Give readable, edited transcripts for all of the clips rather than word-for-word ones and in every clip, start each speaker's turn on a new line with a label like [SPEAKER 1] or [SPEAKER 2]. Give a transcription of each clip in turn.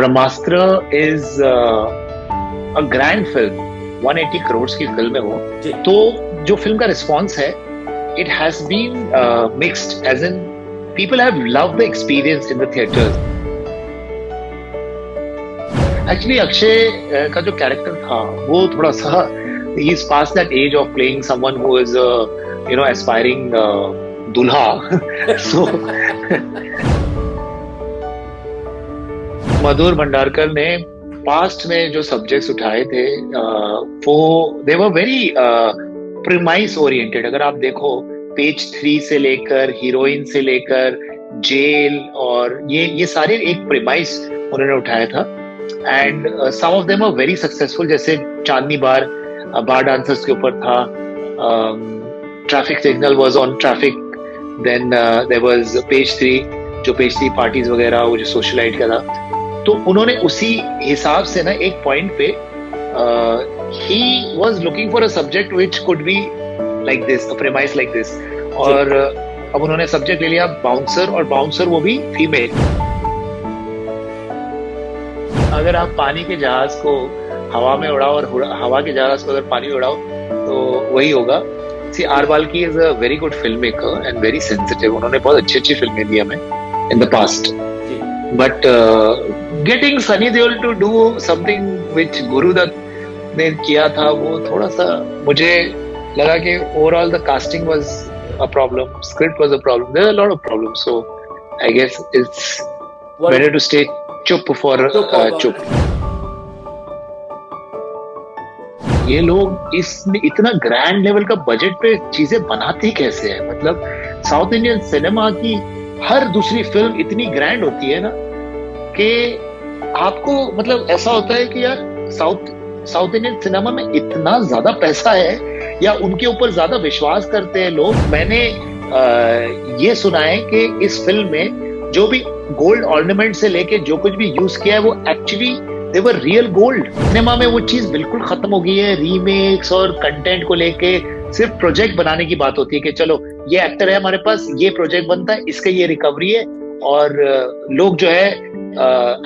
[SPEAKER 1] Brahmastra is a grand film. 180 crore की film है वो।
[SPEAKER 2] जी।
[SPEAKER 1] तो जो फिल्म का रिस्पॉन्स है, it has been mixed, as in people have loved the experience in the theatres. Actually Akshay का जो कैरेक्टर था वो थोड़ा सा, he is past that age of playing someone who is aspiring दूल्हा। सो मधुर भंडारकर ने पास्ट में जो सब्जेक्ट्स उठाए थे, वो दे वर वेरी प्रीमाइस ओरिएंटेड। अगर आप देखो, पेज 3 से लेकर हीरोइन से लेकर जेल, और ये सारे एक प्रीमाइस उन्होंने उठाया था। And some of them are very successful. जैसे चांदनी बार बार डांसर्स के ऊपर था, traffic signal was on traffic, then there was page 3, जो पेज 3 पार्टीज वगैरह, वो जो सोशलाइट का था। तो उन्होंने उसी हिसाब से ना एक पॉइंट पे he was looking for a subject which could be like this, a premise like this. और अब उन्होंने सब्जेक्ट ले लिया बाउंसर, और बाउंसर वो भी फीमेल। अगर आप पानी के जहाज को हवा में उड़ाओ और हवा के जहाज को अगर पानी में उड़ाओ तो वही होगा। C R Balki is a very good film maker and very sensitive. उन्होंने बहुत अच्छी अच्छी फिल्में दी हमें in the past. But getting Sunny Deol to do something which Gurudutt ने किया था, वो थोड़ा सा मुझे लगा कि overall the casting was a problem, script was a problem, there are a lot of problems. So I guess it's better to stay चुप फॉर चुप। ये लोग इतना ग्रैंड लेवल का बजट पे चीजें बनाते कैसे हैं? मतलब साउथ इंडियन सिनेमा की हर दूसरी फिल्म इतनी ग्रैंड होती है ना कि आपको मतलब ऐसा होता है कि यार साउथ इंडियन सिनेमा में इतना ज्यादा पैसा है, या उनके ऊपर ज्यादा विश्वास करते हैं लोग। मैंने ये सुना है कि इस फिल्म में जो भी गोल्ड ऑर्नामेंट से लेके जो कुछ भी यूज किया है वो actually they were real gold. Cinema में वो चीज बिल्कुल खत्म हो गई है। रीमेक्स और कंटेंट को लेके सिर्फ प्रोजेक्ट बनाने की बात होती है कि चलो ये एक्टर है हमारे पास, ये प्रोजेक्ट बनता है, इसका ये रिकवरी है, और लोग जो है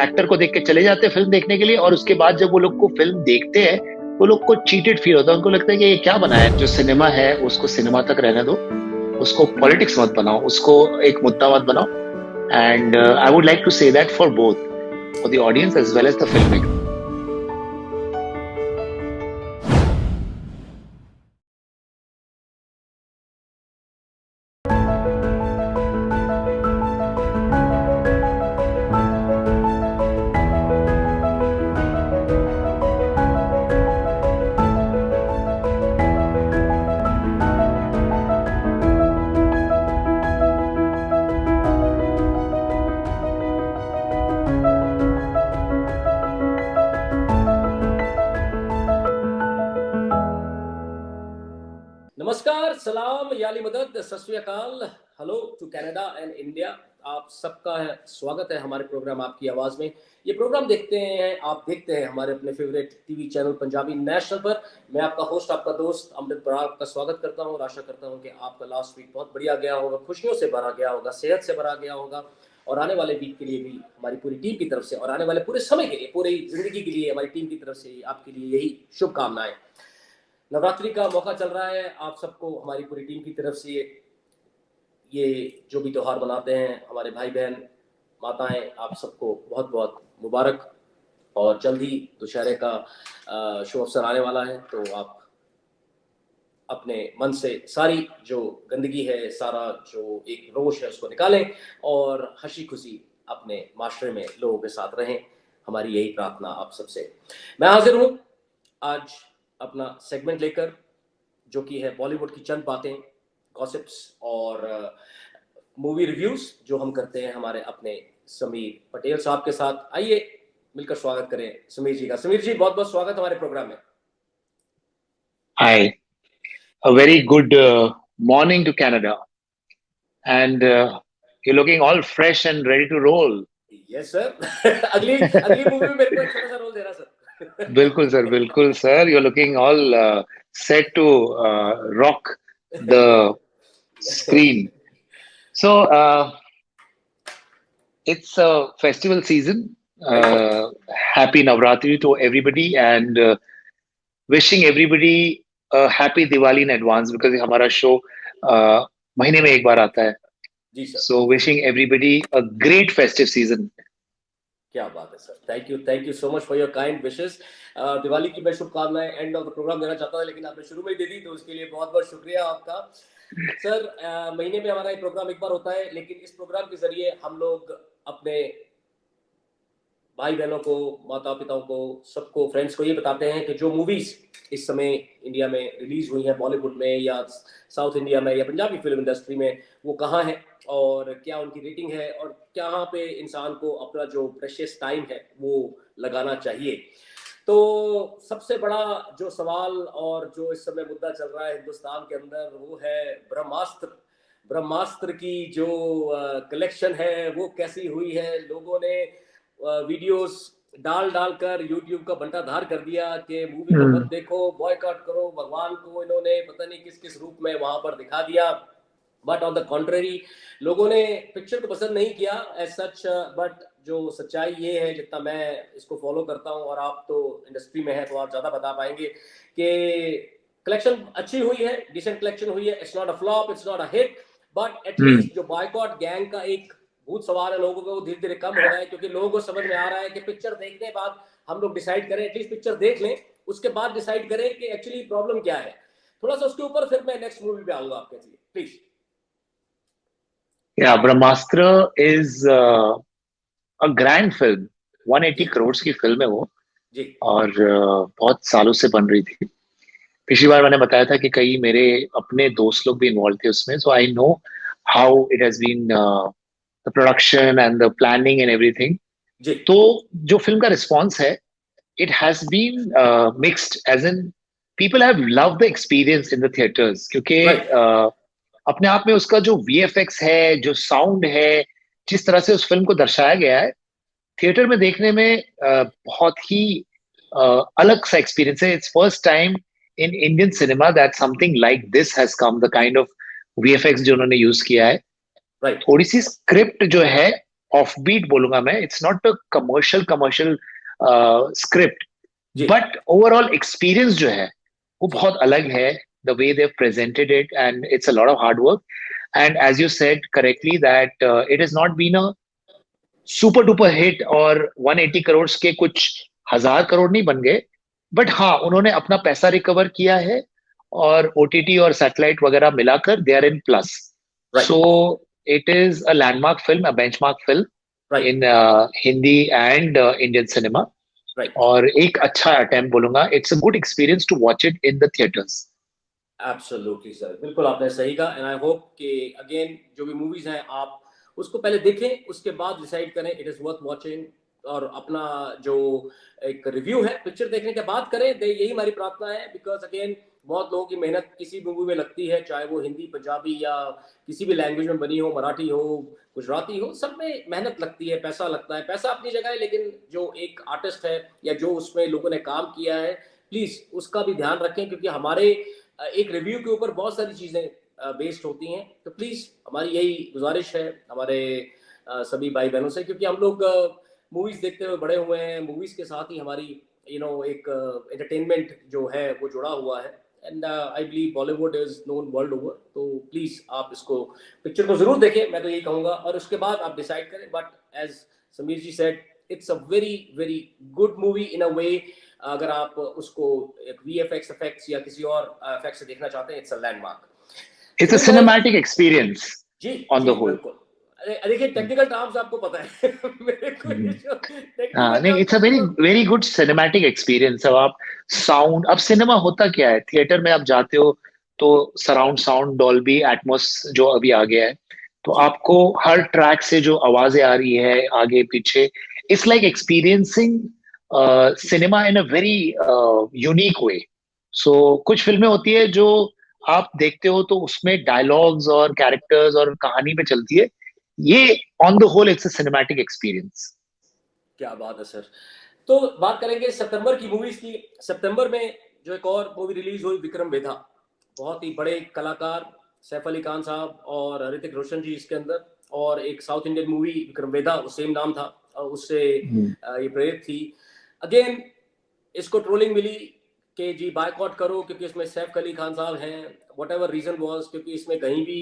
[SPEAKER 1] एक्टर को देख के चले जाते हैं फिल्म देखने के लिए। और उसके बाद जब वो लोग को फिल्म देखते हैं वो लोग को चीटेड फील होता है। उनको लगता है कि ये क्या बनाया है। जो सिनेमा है उसको सिनेमा तक रहने दो, उसको पॉलिटिक्स मत बनाओ, उसको एक मुद्दा मत बनाओ। And I would like to say that for both, for the audience as well as the filmmaker.
[SPEAKER 2] नमस्कार, सलाम, याली मदद, सत श्री अकाल, hello to Canada and India. आप सबका स्वागत है हमारे प्रोग्राम आपकी आवाज़ में। ये प्रोग्राम आप देखते हैं हमारे अपने favourite TV channel Punjabi national पर। मैं आपका होस्ट, आपका दोस्त अमृत बराड़ का स्वागत करता हूँ और आशा करता हूँ कि आपका लास्ट वीक बहुत बढ़िया गया होगा, खुशियों से भरा गया होगा, सेहत से भरा गया होगा, और आने वाले वीक के लिए भी हमारी पूरी टीम की तरफ से और आने वाले पूरे समय के लिए, पूरी जिंदगी के लिए हमारी टीम की तरफ से आपके लिए यही शुभकामनाएं। नवरात्रि का मौका चल रहा है, आप सबको हमारी पूरी टीम की तरफ से ये जो भी त्यौहार मनाते हैं हमारे भाई बहन माताएं, आप सबको बहुत बहुत मुबारक। और जल्द ही दशहरे का शुभ अवसर आने वाला है, तो आप अपने मन से सारी जो गंदगी है, सारा जो एक रोष है, उसको निकालें और हंसी खुशी अपने माशरे में लोगों के साथ रहें। हमारी यही प्रार्थना आप सबसे। मैं हाजिर हूँ आज अपना सेगमेंट लेकर, जो कि है बॉलीवुड की चंद बातें, गॉसिप्स और मूवी रिव्यूज जो हम करते हैं हमारे अपने समीर पटेल साहब के साथ। आइए मिलकर स्वागत करें समीर जी का। समीर जी, बहुत बहुत स्वागत हमारे प्रोग्राम में।
[SPEAKER 1] Hi, a very good morning to Canada, and you're looking all fresh and ready to roll.
[SPEAKER 2] Yes sir. अगली मूवी में मेरे को एक छोटा सा रोल दे रहा सर।
[SPEAKER 1] बिल्कुल sir, you're looking all set to rock the screen. So it's a festival season.
[SPEAKER 2] Right, sir?
[SPEAKER 1] Happy Navratri to everybody and wishing everybody a happy Diwali in advance because हमारा show महीने में एक बार आता है.
[SPEAKER 2] जी sir.
[SPEAKER 1] So wishing everybody a great festive season.
[SPEAKER 2] क्या बात है sir. Thank you so much for your kind wishes. Diwali की मैं शुभकामनाएं एंड ऑफ द प्रोग्राम देना चाहता था, लेकिन आपने शुरू में ही दे दी, तो उसके लिए बहुत बहुत शुक्रिया आपका. सर, महीने में हमारा एक प्रोग्राम एक बार होता है, लेकिन इस प्रोग्राम के जरिए हम लोग अपने भाई बहनों को, माता पिताओं को, सबको, फ्रेंड्स को ये बताते हैं कि जो मूवीज इस समय इंडिया में रिलीज हुई हैं, बॉलीवुड में या साउथ इंडिया में या पंजाबी फिल्म इंडस्ट्री में, वो कहाँ है और क्या उनकी रेटिंग है और कहाँ पे इंसान को अपना जो प्रेशियस टाइम है वो लगाना चाहिए. तो सबसे बड़ा जो सवाल और जो इस समय मुद्दा चल रहा है हिंदुस्तान के अंदर, वो है ब्रह्मास्त्र की जो कलेक्शन है वो कैसी हुई है. लोगों ने वीडियोस डाल कर यूट्यूब का बंटाधार कर दिया कि मूवी को मत देखो, बॉयकॉट करो. भगवान को इन्होंने पता नहीं किस किस रूप में वहां पर दिखा दिया. बट ऑन द कॉन्ट्ररी, लोगों ने पिक्चर को पसंद नहीं किया एज सच. बट जो सच्चाई ये है, जितना मैं इसको फॉलो करता हूँ, और आप तो इंडस्ट्री में है तो आप ज्यादा बता पाएंगे, कि कलेक्शन अच्छी हुई है, डिसेंट कलेक्शन हुई है. It's not a flop, it's not a hit, but at least जो बॉयकॉट गैंग का एक भूत सवार है लोगों को, धीरे धीरे कम हो रहा है, क्योंकि लोगों को समझ में आ रहा है कि पिक्चर देखने के बाद हम लोग डिसाइड करें. एटलीस्ट पिक्चर देख लें, उसके बाद डिसाइड करें कि एक्चुअली प्रॉब्लम क्या है. थोड़ा सा उसके ऊपर फिर मैं नेक्स्ट मूवी पे आऊंगा आपके लिए, please.
[SPEAKER 1] Yeah, Brahmastra is a grand film. 180 crore की फिल्म है वो.
[SPEAKER 2] जी.
[SPEAKER 1] और बहुत सालों से बन रही थी. पिछली बार मैंने बताया था कि कई मेरे अपने दोस्त लोग भी इन्वॉल्व थे उसमें. So I know how it has been the production and the planning and everything.
[SPEAKER 2] जी.
[SPEAKER 1] तो जो फिल्म का रिस्पॉन्स है, it has been mixed, as in people have love the experience in the theatres, क्योंकि अपने आप में उसका जो वीएफएक्स है, जो साउंड है, जिस तरह से उस फिल्म को दर्शाया गया है, थिएटर में देखने में बहुत ही अलग सा एक्सपीरियंस है. It's first time in Indian cinema that something like this has come, the kind of VFX जो उन्होंने यूज किया है. थोड़ी सी स्क्रिप्ट जो है ऑफ बीट बोलूंगा मैं. It's not a commercial script, but overall experience जो है वो बहुत अलग है. The way they've presented it, and it's a lot of hard work. And as you said correctly, that it has not been a super duper hit, और 180 करोड़ के कुछ हजार करोड़ नहीं बन गए, बट हाँ, उन्होंने अपना पैसा रिकवर किया है, और ओटीटी और सैटेलाइट वगैरह मिलाकर they are in plus. So it is a landmark film, a benchmark film in Hindi and Indian cinema. और एक अच्छा अटेम्प्ट बोलूंगा. It's a good experience to watch it in the theatres.
[SPEAKER 2] Absolutely sir, बिल्कुल आपने सही कहा. एंड आई होप कि again जो भी मूवीज हैं आप उसको पहले देखें, उसके बाद डिसाइड करें इट इज वर्थ वॉचिंग, और अपना जो एक रिव्यू है पिक्चर देखने के बाद करें. यही हमारी प्रार्थना है, बिकॉज अगेन बहुत लोगों की मेहनत किसी मूवी में लगती है, चाहे वो हिंदी, पंजाबी या किसी भी लैंग्वेज में बनी हो, मराठी हो, गुजराती हो, सब में मेहनत लगती है, पैसा लगता है. पैसा अपनी जगह है, लेकिन जो एक आर्टिस्ट है या जो उसमें लोगों ने काम किया है, प्लीज उसका भी ध्यान रखें, क्योंकि हमारे एक रिव्यू के ऊपर बहुत सारी चीजें बेस्ड होती हैं. तो प्लीज हमारी यही गुजारिश है हमारे सभी भाई बहनों से, क्योंकि हम लोग मूवीज देखते हुए बड़े हुए हैं, मूवीज के साथ ही हमारी एक एंटरटेनमेंट जो है वो जुड़ा हुआ है. And I believe Bollywood is known world over. तो प्लीज आप इसको पिक्चर को जरूर देखें, मैं तो यही कहूंगा, और उसके बाद आप डिसाइड करें. But as Sameer ji said, it's a very very good movie in a way. अगर आप उसको एक वीएफएक्स इफेक्ट्स या किसी और इफेक्ट से देखना चाहते हैं, it's a landmark.
[SPEAKER 1] It's a cinematic experience on the whole.
[SPEAKER 2] देखिए, टेक्निकल टर्म्स आपको पता है. मेरे को
[SPEAKER 1] नहीं, it's a very very good cinematic experience. अब आप साउंड, अब सिनेमा होता क्या है, थिएटर में आप जाते हो तो सराउंड साउंड, डॉल्बी एटमॉस जो अभी आ गया है, तो आपको हर ट्रैक से जो आवाजें आ रही है आगे पीछे, it's like experiencing cinema in a very unique way. So कुछ फिल्में होती है जो आप देखते हो तो उसमें डायलॉग्स और कैरेक्टर्स और कहानी पे चलती है. ये on the whole it's a cinematic experience.
[SPEAKER 2] क्या बात है सर. तो बात करेंगे सितंबर की मूवीज की. सितंबर में जो एक और मूवी रिलीज हुई, विक्रम वेधा. बहुत ही बड़े कलाकार सैफ अली खान साहब और ऋतिक रोशन जी इसके अंदर, और एक south Indian movie Vikram Vedha, same नाम था. उससे ये प्रेरित थी। अगेन इसको ट्रोलिंग मिली कि जी बायकॉट करो क्योंकि इसमें सैफ अली खान साहब हैं, वट एवर रीजन वॉज, क्योंकि इसमें कहीं भी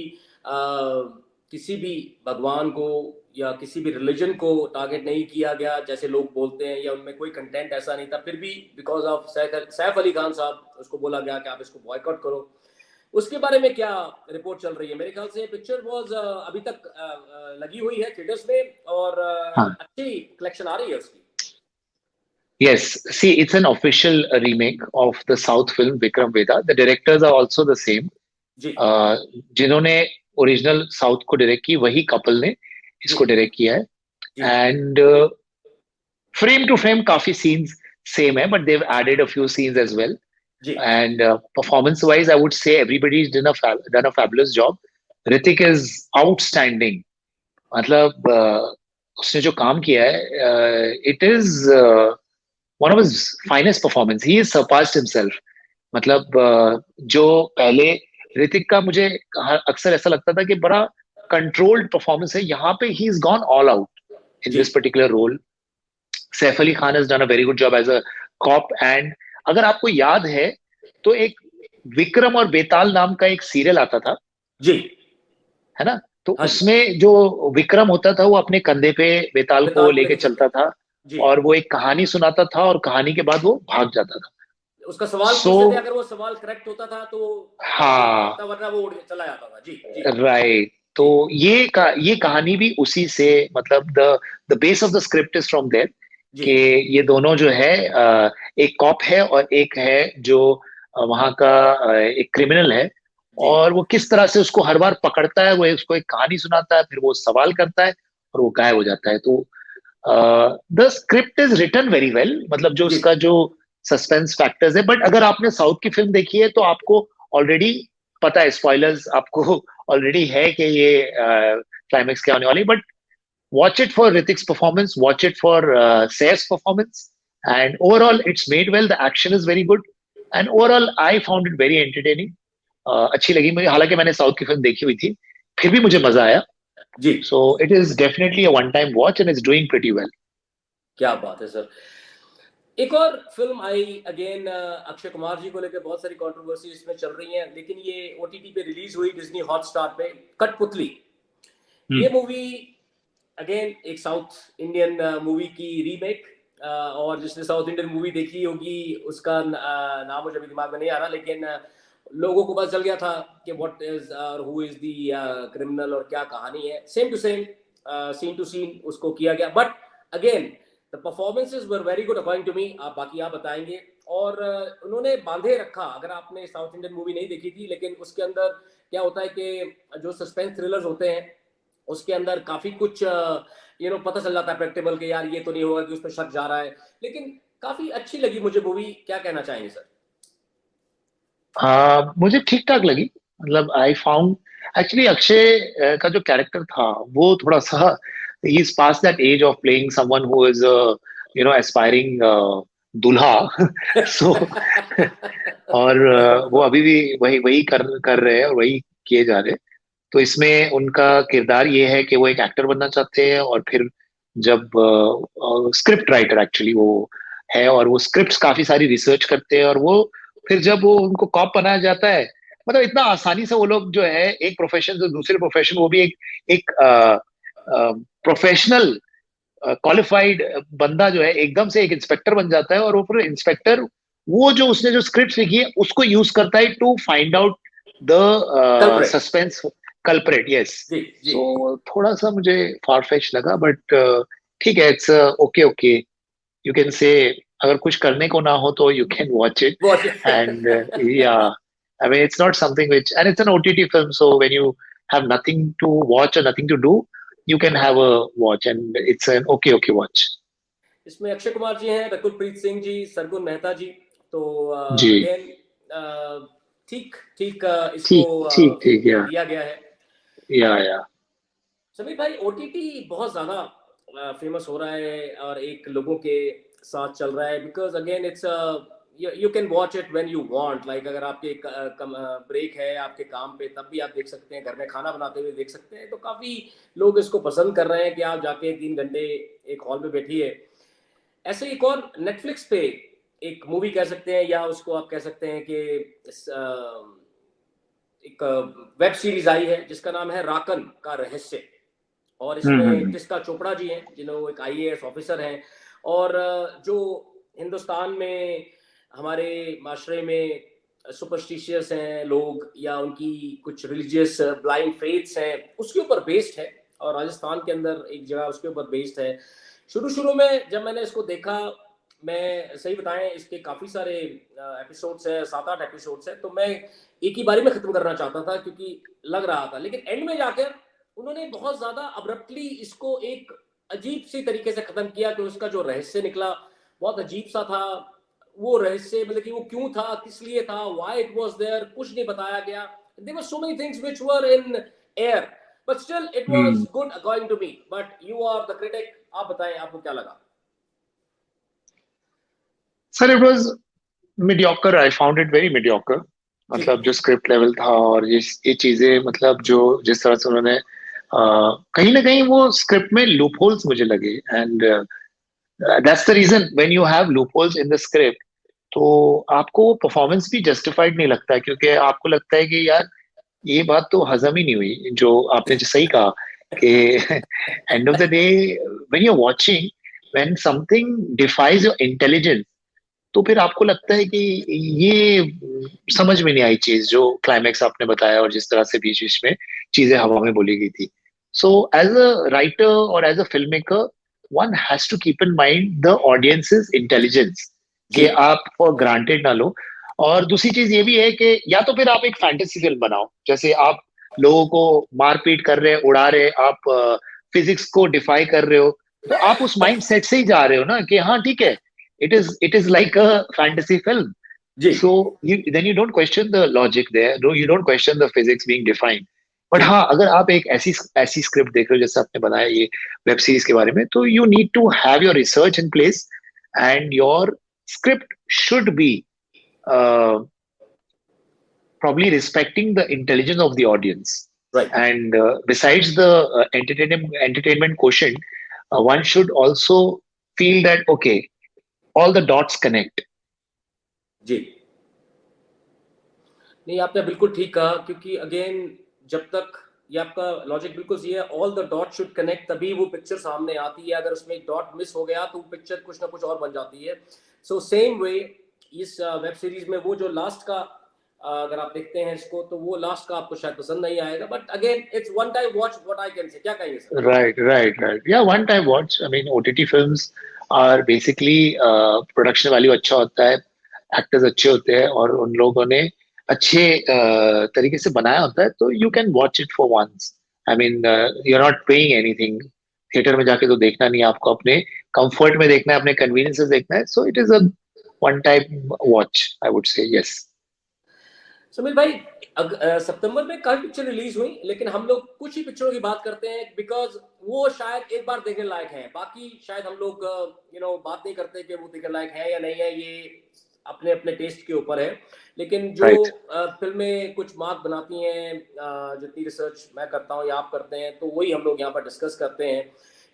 [SPEAKER 2] किसी भी भगवान को या किसी भी रिलीजन को टारगेट नहीं किया गया जैसे लोग बोलते हैं, या उनमें कोई कंटेंट ऐसा नहीं था, फिर भी बिकॉज ऑफ सैफ अली खान साहब उसको बोला गया कि आप इसको बॉयकॉट करो। उसके बारे में क्या रिपोर्ट चल रही है? मेरे ख्याल से पिक्चर वॉज अभी तक लगी हुई है थिएटर्स में और अच्छी कलेक्शन आ रही है उसकी।
[SPEAKER 1] Yes, see, it's an official remake of the South film Vikram Vedha. The directors are also the same.
[SPEAKER 2] जी
[SPEAKER 1] जिन्होंने ओरिजिनल साउथ को डायरेक्ट की वही कपल ने इसको डायरेक्ट किया है।
[SPEAKER 2] जी
[SPEAKER 1] एंड फ्रेम टू फ्रेम काफी सीन्स सेम है, but Dev added a few scenes as well.
[SPEAKER 2] जी
[SPEAKER 1] And performance wise, I would say everybody's done a fabulous job. Ritik is outstanding. मतलब उसने जो काम किया है, it is one of his finest performance. He has surpassed himself. मतलब जो पहले ऋतिक का मुझे अक्सर ऐसा लगता था कि बड़ा कंट्रोल्ड परफॉर्मेंस है, यहाँ पे he is gone all out in
[SPEAKER 2] जी
[SPEAKER 1] this particular role. Saif Ali Khan has done a very good job as a cop. And अगर आपको याद है तो एक विक्रम और बेताल नाम का एक सीरियल आता था,
[SPEAKER 2] जी
[SPEAKER 1] है ना? तो
[SPEAKER 2] हाँ जी,
[SPEAKER 1] उसमें जो विक्रम होता था वो अपने कंधे पे बेताल को
[SPEAKER 2] बेताल को
[SPEAKER 1] लेके
[SPEAKER 2] लेके
[SPEAKER 1] चलता था
[SPEAKER 2] जी।
[SPEAKER 1] और वो एक कहानी सुनाता था और कहानी के बाद वो भाग जाता था।
[SPEAKER 2] उसका सवाल
[SPEAKER 1] सो
[SPEAKER 2] पूछते थे, अगर वो सवाल करेक्ट होता था तो आगे
[SPEAKER 1] हाँ,
[SPEAKER 2] भागता, वरना वो उड़ के चला जाता था। जी जी
[SPEAKER 1] राइट। तो
[SPEAKER 2] जी
[SPEAKER 1] ये कहानी भी उसी से, मतलब the base of the script is from there.
[SPEAKER 2] जी
[SPEAKER 1] कि ये दोनों जो है, एक कॉप है और एक है जो वहां का एक क्रिमिनल है,
[SPEAKER 2] जी
[SPEAKER 1] और वो किस तरह से उसको हर बार पकड़ता है, वो उसको एक कहानी सुनाता है, फिर वो सवाल करता है और वो गायब हो जाता है। तो the script is written very well, मतलब जो
[SPEAKER 2] जी
[SPEAKER 1] उसका जो सस्पेंस फैक्टर्स है। बट अगर आपने साउथ की फिल्म देखी है तो आपको ऑलरेडी पता है, स्पॉयलर्स आपको ऑलरेडी है कि ये क्लाइमेक्स क्या होने वाली। But watch it for Ritik's performance, watch it for Saif's performance, and overall it's made well. The action is very good, and overall I found it very entertaining. अच्छी लगी मुझे, हालांकि मैंने साउथ की फिल्म देखी हुई थी, फिर भी मुझे मजा आया।
[SPEAKER 2] जी।
[SPEAKER 1] So it is definitely a one-time watch and it's doing pretty well.
[SPEAKER 2] क्या बात है सर। एक और फिल्म आई अगेन अक्षय कुमार जी को लेकर बहुत सारी कंट्रोवर्सी इसमें चल रही हैं, लेकिन ये ओटीटी पे रिलीज हुई डिज्नी हॉटस्टार पे, कठपुतली। ये मूवी अगेन एक साउथ इंडियन मूवी की रीमेक, और जिसने साउथ इंडियन मूवी देखी होगी उसका नाम मुझे अभी दिमाग में नहीं आ रहा, लेकिन लोगों को पता चल गया था कि व्हाट इज और हु इज द क्रिमिनल और क्या कहानी है। Same to same, scene to scene उसको किया गया, but again the performances were very good according to me. आप बाकी आप बताएंगे। और उन्होंने बांधे रखा, अगर आपने साउथ इंडियन मूवी नहीं देखी थी, लेकिन उसके अंदर क्या होता है कि जो सस्पेंस थ्रिलर्स होते हैं उसके अंदर काफी कुछ पता चल जाता है प्रेडिक्टेबल कि यार ये तो नहीं होगा कि उस पर शक जा रहा है, लेकिन काफी अच्छी लगी मुझे मूवी। क्या कहना चाहेंगे सर?
[SPEAKER 1] मुझे ठीक ठाक लगी। मतलब आई फाउंड एक्चुअली अक्षय का जो कैरेक्टर था वो थोड़ा सा, he is pass that age of playing someone who is aspiring दूल्हा। सो और वो अभी भी वही वही कर रहे हैं और वही किए जा रहे हैं। तो इसमें उनका किरदार ये है कि वो एक एक्टर बनना चाहते हैं, और फिर जब स्क्रिप्ट राइटर एक्चुअली वो है, और वो स्क्रिप्ट्स काफी सारी रिसर्च करते हैं, और वो फिर जब वो उनको कॉप बनाया जाता है, मतलब इतना आसानी से वो लोग जो है एक प्रोफेशन से दूसरे प्रोफेशन, वो भी एक प्रोफेशनल क्वालिफाइड बंदा जो है एकदम से एक इंस्पेक्टर बन जाता है, और वो फिर इंस्पेक्टर वो जो उसने जो स्क्रिप्ट लिखी है उसको यूज करता है to find out the
[SPEAKER 2] culprit.
[SPEAKER 1] Suspense culprit. Yes.
[SPEAKER 2] जी जी
[SPEAKER 1] सो थोड़ा सा मुझे फारफेच लगा, बट ठीक है, it's okay okay, you can say, अगर कुछ करने को ना हो तो you can watch it.
[SPEAKER 2] बहुत
[SPEAKER 1] And yeah, I mean, it's not something which, and it's an OTT film, so when you have nothing to watch or nothing to do, you can have a watch, and it's an okay okay watch.
[SPEAKER 2] इसमें अक्षय कुमार जी हैं, रकुल प्रीत सिंह जी, सरगुन मेहता जी। तो
[SPEAKER 1] जी,
[SPEAKER 2] again ठीक ठीक इसको
[SPEAKER 1] ठीक ठीक ठीक, या
[SPEAKER 2] दिया गया है।
[SPEAKER 1] या
[SPEAKER 2] समीर भाई, ओटीटी बहुत ज्यादा फेमस हो रहा है और एक लोगों के साथ चल रहा है, because again it's you can watch it when you want. Like अगर आपके ब्रेक है आपके काम पे, तब भी आप देख सकते हैं, घर में खाना बनाते हुए देख सकते हैं। तो काफी लोग इसको पसंद कर रहे हैं कि आप जाके 3 घंटे एक हॉल में बैठी है। ऐसे एक और नेटफ्लिक्स पे एक मूवी कह सकते हैं, या उसको आप कह सकते हैं कि एक वेब सीरीज आई है जिसका नाम है राकन का रहस्य, और इसमें
[SPEAKER 1] हम्म।
[SPEAKER 2] टिस्का चोपड़ा जी हैं, जिन्होंने एक आईएएस ऑफिसर हैं, और जो हिंदुस्तान में हमारे माशरे में सुपरस्टिशियस हैं लोग, या उनकी कुछ रिलीजियस ब्लाइंड फेथ्स हैं, उसके ऊपर बेस्ड है, और राजस्थान के अंदर एक जगह उसके ऊपर बेस्ड है। शुरू शुरू में जब मैंने इसको देखा, मैं सही बताएं इसके काफ़ी सारे एपिसोड्स हैं, 7-8 एपिसोड्स हैं, तो मैं एक ही बारी में ख़त्म करना चाहता था क्योंकि लग रहा था, लेकिन एंड में जाकर उन्होंने बहुत ज़्यादा अब्रप्टली इसको एक अजीब सी तरीके से ख़त्म किया कि उसका जो रहस्य निकला बहुत अजीब सा था। वो रहस्य मतलब कि वो क्यों था, किस लिए था, व्हाई इट वाज देयर, कुछ नहीं बताया गया। There were so many things which were in air, but still it was
[SPEAKER 1] hmm.
[SPEAKER 2] Good according to me. But you are the critic, आप बताएं आपको क्या लगा?
[SPEAKER 1] Sir it was mediocre, I found it very mediocre.
[SPEAKER 2] जी
[SPEAKER 1] मतलब जो script level था और ये चीजें, मतलब जो जिस तरह से उन्होंने कहीं ना कहीं वो स्क्रिप्ट में लूप होल्स मुझे लगे, and that's the reason when you have loop holes in the script, तो आपको परफॉर्मेंस भी जस्टिफाइड नहीं लगता, क्योंकि आपको लगता है कि यार ये बात तो हजम ही नहीं हुई जो आपने जो सही कहा कि end of the day when you are watching, when something defies your intelligence, तो फिर आपको लगता है कि ये समझ में नहीं आई चीज जो क्लाइमैक्स आपने बताया और जिस तरह से बीच बीच में चीजें हवा में बोली गई थी। सो एज अ राइटर और as a film maker, one has to keep in mind the audiences intelligence,
[SPEAKER 2] जी
[SPEAKER 1] कि आप फॉर ग्रांटेड ना लो। और दूसरी चीज ये भी है कि या तो फिर आप एक फैंटेसी फिल्म बनाओ, जैसे आप लोगों को मारपीट कर रहे हैं, उड़ा रहे हैं, आप फिजिक्स को डिफाई कर रहे हो, तो आप उस माइंड सेट से ही जा रहे हो ना कि हाँ ठीक है, it is like a fantasy film.
[SPEAKER 2] जी
[SPEAKER 1] So then you don't question the logic there. No, you don't question the physics being defined. But
[SPEAKER 2] जी
[SPEAKER 1] हाँ, अगर आप एक ऐसी ऐसी स्क्रिप्ट देख रहे हो जैसे आपने बनाया ये वेब सीरीज के बारे में, तो you need to have your research in place, and your script should be probably respecting the intelligence of the audience.
[SPEAKER 2] Right
[SPEAKER 1] And besides the entertainment quotient, one should also feel that okay, all the dots connect.
[SPEAKER 2] जी। नहीं, आपने बिल्कुल ठीक कहा, क्योंकि again जब तक ये आपका लॉजिक बिल्कुल सही है, all the dot should connect, तभी वो पिक्चर सामने आती है। अगर उसमें एक डॉट मिस हो गया तो पिक्चर कुछ ना कुछ और बन जाती है। सो सेम वे इस वेब सीरीज में वो जो लास्ट का अगर आप देखते हैं इसको, तो वो लास्ट का आपको शायद पसंद नहीं आएगा, but again it's one time watch, what I can say. क्या कहेंगे sir?
[SPEAKER 1] Right, right, right. Yeah, one time watch. I mean, OTT films are basically production value अच्छा होता है, एक्टर्स अच्छे होते हैं और उन लोगों ने अच्छे तरीके से बनाया होता है, तो you can watch it for once. I mean, you are not paying anything. Theatre में जाके तो देखना नहीं है, आपको अपने कंफर्ट में देखना है, अपने कन्वीनियंस से देखना है, सो it is a one time watch, I would say. Yes.
[SPEAKER 2] Sumit भाई, सितंबर में काफी पिक्चर रिलीज हुई, लेकिन हम लोग कुछ ही पिक्चरों की बात करते हैं बिकॉज वो शायद एक बार देखने लायक है, बाकी शायद हम लोग बात नहीं करते कि वो देखने लायक है या नहीं है। ये अपने अपने टेस्ट के ऊपर है। लेकिन जो
[SPEAKER 1] राइट।
[SPEAKER 2] फिल्में कुछ मार्क बनाती हैं, जितनी रिसर्च मैं करता हूँ या आप करते हैं, तो वही हम लोग यहाँ पर डिस्कस करते हैं।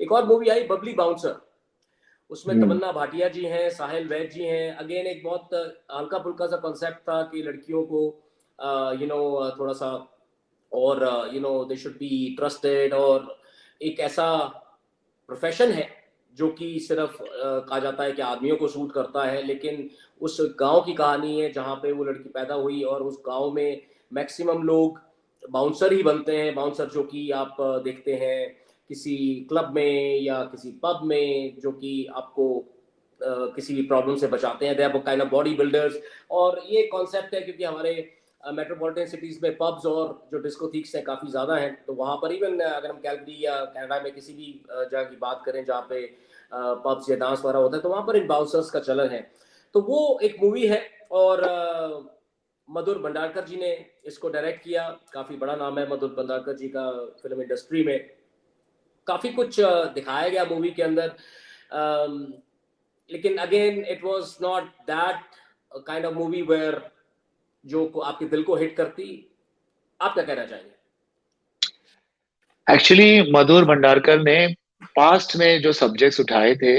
[SPEAKER 2] एक और मूवी आई बबली बाउंसर, उसमें तमन्ना भाटिया जी हैं, साहिल वैद जी हैं। अगेन एक बहुत हल्का फुल्का सा कॉन्सेप्ट था कि लड़कियों को थोड़ा सा, और दे शुड बी ट्रस्टेड, और एक ऐसा प्रोफेशन है जो कि सिर्फ कहा जाता है कि आदमियों को सूट करता है, लेकिन उस गांव की कहानी है जहाँ पे वो लड़की पैदा हुई, और उस गांव में मैक्सिमम लोग बाउंसर ही बनते हैं। बाउंसर जो कि आप देखते हैं किसी क्लब में या किसी पब में, जो कि आपको किसी भी प्रॉब्लम से बचाते हैं। They are kind of body builders. और ये कॉन्सेप्ट है क्योंकि हमारे मेट्रोपॉलिटन सिटीज में पब्स और जो डिस्कोथीक्स हैं काफ़ी ज़्यादा हैं, तो वहाँ पर इवन अगर हम कैलगरी या कनाडा में किसी भी जगह की बात करें जहाँ पे पब्स या डांस वगैरह होता है, तो वहाँ पर इन बाउंसर्स का चलन है। तो वो एक मूवी है, और मधुर भंडारकर जी ने इसको डायरेक्ट किया। काफ़ी बड़ा नाम है मधुर भंडारकर जी का फिल्म इंडस्ट्री में। काफ़ी कुछ दिखाया गया मूवी के अंदर, लेकिन again it was not that kind of movie where जो आपके दिल को हिट करती। आप क्या कहना चाहेंगे?
[SPEAKER 1] एक्चुअली मधुर भंडारकर ने पास्ट में जो सब्जेक्ट्स उठाए थे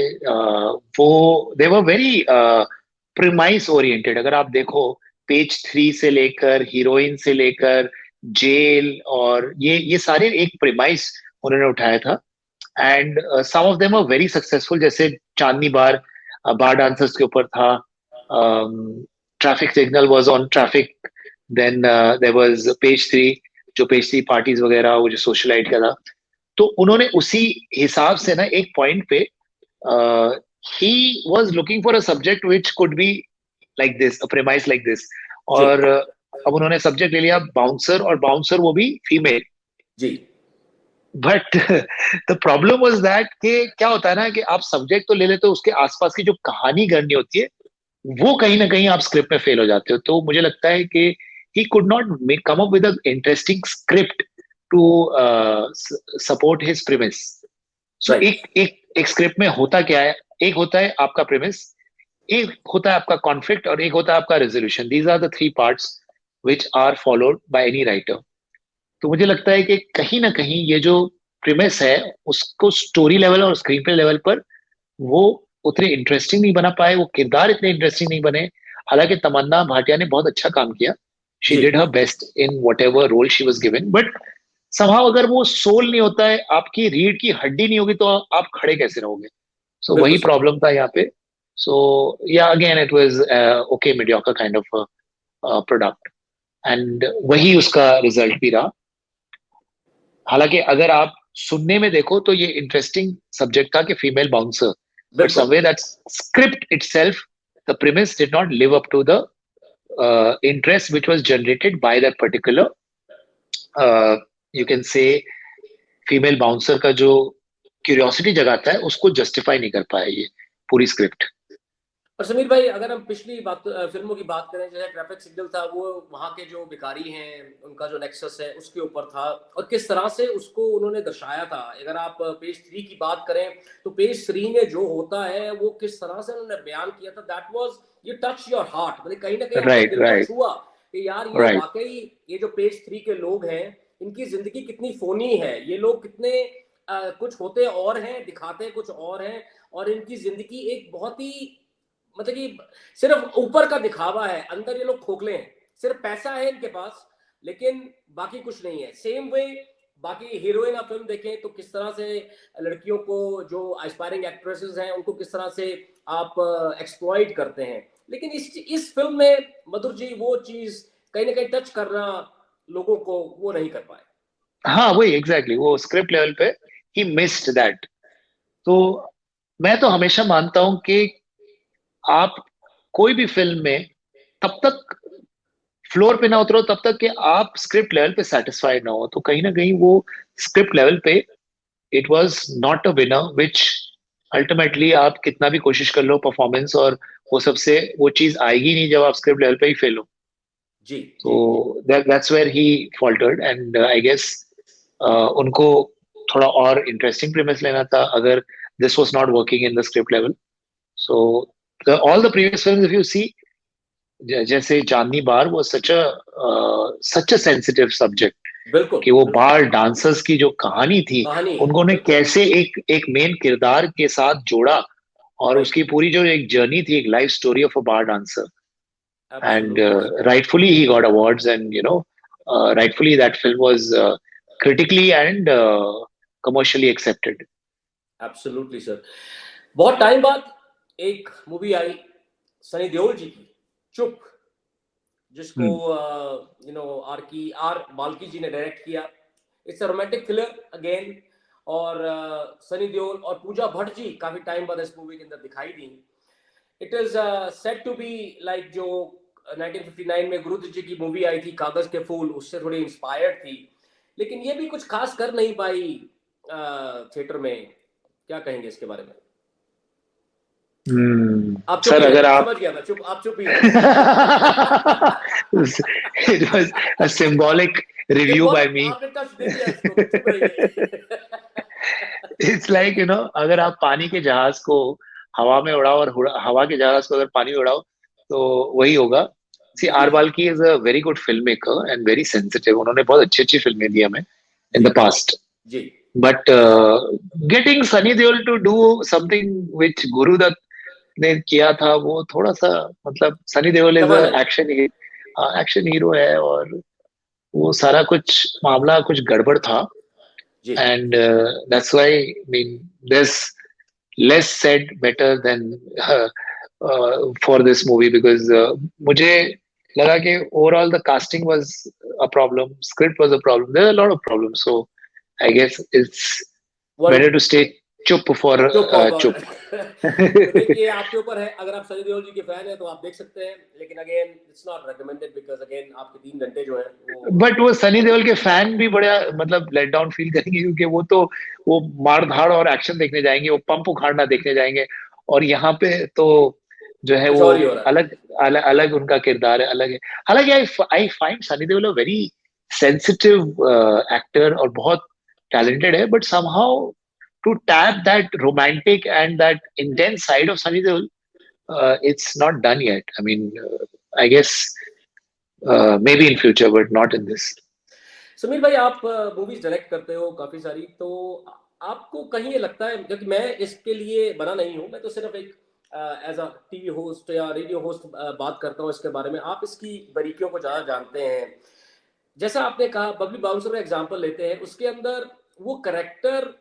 [SPEAKER 1] वो दे वर वेरी प्रिमाइस ओरिएंटेड। अगर आप देखो पेज 3 से लेकर हीरोइन से लेकर जेल, और ये सारे एक प्रिमाइस उन्होंने उठाया था। And some of them are very successful, जैसे चांदनी बार बार डांसर्स के ऊपर था। Traffic signal was on traffic. Then there was page 3, जो पेज 3 पार्टीज वगैरह, वो जो सोशलाइट का था। तो उन्होंने उसी हिसाब से ना एक पॉइंट पे he was looking for a subject which could be like this, a premise like this.
[SPEAKER 2] जी
[SPEAKER 1] और अब उन्होंने सब्जेक्ट ले लिया बाउंसर, और बाउंसर वो भी फीमेल।
[SPEAKER 2] जी।
[SPEAKER 1] But the problem was that कि क्या होता है ना कि आप सब्जेक्ट तो ले लेते हो, उसके आसपास की जो कहानी करनी होती है वो कहीं ना कहीं आप स्क्रिप्ट में फेल हो जाते हो। तो मुझे लगता है कि he could not come up with a interesting script to support his premise. So
[SPEAKER 2] right.
[SPEAKER 1] एक स्क्रिप्ट में होता क्या है, एक होता है आपका प्रीमिस, एक होता है आपका कॉन्फ्लिक्ट, और एक होता है आपका resolution. These are the 3 parts which are followed by any writer. तो मुझे लगता है कि कहीं ना कहीं ये जो प्रीमिस है उसको स्टोरी लेवल और स्क्रीन प्ले लेवल पर वो उतने इंटरेस्टिंग नहीं बना पाए, वो किरदार इतने इंटरेस्टिंग नहीं बने। हालांकि तमन्ना भाटिया ने बहुत अच्छा काम किया, शी
[SPEAKER 2] जी
[SPEAKER 1] did her best in whatever role she was given. But somehow अगर वो सोल नहीं होता है, आपकी रीढ़ की हड्डी नहीं होगी, तो आप खड़े कैसे रहोगे? सो
[SPEAKER 2] बिल्कुल
[SPEAKER 1] वही
[SPEAKER 2] सर।
[SPEAKER 1] प्रॉब्लम था यहाँ पे। सो या again it was okay mediocre kind of product, and वही उसका रिजल्ट भी रहा। हालांकि अगर आप सुनने में देखो तो ये इंटरेस्टिंग सब्जेक्ट था कि फीमेल बाउंसर, बट
[SPEAKER 2] बिल्कुल।
[SPEAKER 1] Somewhere that script itself, the premise did not live up to the interest which was generated by that particular you can say female bouncer का जो क्यूरियोसिटी जगाता है उसको जस्टिफाई नहीं कर पाया ये पूरी स्क्रिप्ट।
[SPEAKER 2] और समीर भाई, अगर हम पिछली बात फिल्मों की बात करें, जैसे ट्रैफिक सिग्नल था, वो वहाँ के जो भिखारी हैं उनका जो नेक्सस है उसके ऊपर था, और किस तरह से उसको उन्होंने दर्शाया था। अगर आप पेज 3 की बात करें, तो पेज 3 में जो होता है वो किस तरह से उन्होंने बयान किया था, दैट वाज, ये टच योर हार्ट, मतलब कहीं ना कहीं हमारे
[SPEAKER 1] राइट
[SPEAKER 2] दिल को
[SPEAKER 1] राइट
[SPEAKER 2] छुआ कि यार ये
[SPEAKER 1] राइट
[SPEAKER 2] वाकई, ये जो पेज 3 के लोग हैं, इनकी जिंदगी कितनी फोनी है, ये लोग कितने कुछ होते और हैं, दिखाते कुछ और हैं, और इनकी जिंदगी एक बहुत ही, मतलब कि सिर्फ ऊपर का दिखावा है, अंदर ये लोग खोखले हैं, सिर्फ पैसा है इनके पास, लेकिन बाकी कुछ नहीं है। सेम वे बाकी हीरोइन आप फिल्म देखें तो किस तरह से लड़कियों को, जो एस्पायरिंग एक्ट्रेसेस हैं, उनको किस तरह से आप एक्सप्लॉइट करते हैं, लेकिन इस फिल्म में मधुर जी वो चीज कहीं ना कहीं टच करना लोगों को वो नहीं कर पाए।
[SPEAKER 1] हाँ वही एग्जैक्टली वो स्क्रिप्ट लेवल पे ही मिस्ड दैट। तो मैं तो हमेशा मानता हूं कि आप कोई भी फिल्म में तब तक फ्लोर पे ना उतरो तब तक कि आप स्क्रिप्ट लेवल पे सेटिस्फाइड ना हो। तो कहीं ना कहीं वो स्क्रिप्ट लेवल पे it was not a winner, which ultimately आप कितना भी कोशिश कर लो परफॉर्मेंस और वो सबसे, वो चीज आएगी नहीं जब आप स्क्रिप्ट लेवल पे ही फेल हो।
[SPEAKER 2] जी
[SPEAKER 1] तो
[SPEAKER 2] जी जी।
[SPEAKER 1] That's where he faltered, and I guess उनको थोड़ा और इंटरेस्टिंग प्रीमिस लेना था अगर this was not working in the script level. So all the previous films if you see, जैसे चांदनी बार वो सच अ सेंसिटिव सब्जेक्ट,
[SPEAKER 2] बिल्कुल
[SPEAKER 1] कि वो
[SPEAKER 2] बिल्कुल।
[SPEAKER 1] बार डांसर्स की जो कहानी थी
[SPEAKER 2] कहानी है,
[SPEAKER 1] उन्होंने
[SPEAKER 2] बिल्कुल।
[SPEAKER 1] कैसे एक एक मेन किरदार के साथ जोड़ा, और
[SPEAKER 2] राइट।
[SPEAKER 1] उसकी पूरी जो एक जर्नी थी, एक life story of a bar dancer. And
[SPEAKER 2] absolutely.
[SPEAKER 1] rightfully he got awards, and rightfully that film was critically and commercially accepted.
[SPEAKER 2] Absolutely sir. बहुत टाइम बाद एक मूवी आई सनी देओल जी की, चुप, जिसको
[SPEAKER 1] Hmm.
[SPEAKER 2] आर बाल्की जी ने डायरेक्ट किया। It's a romantic thriller again, और सनी देओल और पूजा भट्ट जी काफी टाइम बाद इस मूवी के अंदर दिखाई दी। It is set to be like जो 1959 में गुरुदत्त जी की मूवी आई थी कागज के फूल, उससे थोड़ी इंस्पायर्ड थी, लेकिन ये भी कुछ खास कर नहीं पाई थिएटर में। क्या कहेंगे इसके बारे में? आप चुप
[SPEAKER 1] सर
[SPEAKER 2] ही
[SPEAKER 1] अगर
[SPEAKER 2] रहे,
[SPEAKER 1] आप
[SPEAKER 2] समझ गया मैं, चुप, आप चुप ही रहे।
[SPEAKER 1] it was a symbolic review by
[SPEAKER 2] symbolic,
[SPEAKER 1] me.
[SPEAKER 2] आपने टच दे दिया इसको कि चुप रहिए।
[SPEAKER 1] It's like अगर आप पानी के जहाज को हवा में उड़ाओ, और हवा के जहाज को अगर पानी में उड़ाओ तो वही होगा। सी
[SPEAKER 2] जी
[SPEAKER 1] आर
[SPEAKER 2] जी
[SPEAKER 1] Balki is a very good film maker and very sensitive. उन्होंने बहुत अच्छी अच्छी फिल्में दी हमें इन
[SPEAKER 2] जी
[SPEAKER 1] द पास्ट।
[SPEAKER 2] जी।
[SPEAKER 1] But getting Sunny Deol to do something which Gurudutt ने किया था, वो थोड़ा सा, मतलब सनी देओल इज
[SPEAKER 2] संभा नहीं।
[SPEAKER 1] एक्शन एक्शन हीरो है, और वो सारा कुछ मामला कुछ गड़बड़ था,
[SPEAKER 2] जी।
[SPEAKER 1] And that's why mean this less said better than for this movie, because मुझे लगा कि overall the casting was a problem, script was a problem, there are lot of problems, so I guess it's
[SPEAKER 2] one
[SPEAKER 1] better to stay चुप for
[SPEAKER 2] Chup
[SPEAKER 1] चुप.
[SPEAKER 2] Popper. तो देखिए आपके ऊपर है, अगर आप सनी देओल जी के फैन हैं तो आप देख सकते हैं, लेकिन again it's not recommended because again आपके 3 घंटे जो है वो
[SPEAKER 1] बट वो
[SPEAKER 2] आपको
[SPEAKER 1] सनी देओल के फैन भी बड़ा मतलब लेट डाउन फील करेंगे, क्योंकि वो तो वो मार धाड़ और एक्शन देखने जाएंगे, वो पंप उखाड़ना देखने जाएंगे, और यहाँ पे तो जो है
[SPEAKER 2] कुछ
[SPEAKER 1] वो
[SPEAKER 2] और ही हो रहा है।
[SPEAKER 1] अलग उनका किरदार है, अलग है. हालांकि I find Sunny Deol a very sensitive actor, और बहुत टैलेंटेड है, but somehow to tap that romantic and that intense side of Sunny Deol, it's not done yet. I mean, I guess maybe in future, but not in this.
[SPEAKER 2] Sameer भाई, आप movies direct करते हो काफी सारी, तो आपको कहीं ये लगता है, क्योंकि मैं इसके लिए बना नहीं हूँ, मैं तो सिर्फ एक एज अ टीवी होस्ट या रेडियो होस्ट बात करता हूँ इसके बारे में, आप इसकी बारीकियों को ज्यादा जानते हैं। जैसा आपने कहा बबली बाउंसर का एग्जांपल लेते हैं, उसके अंदर वो करेक्टर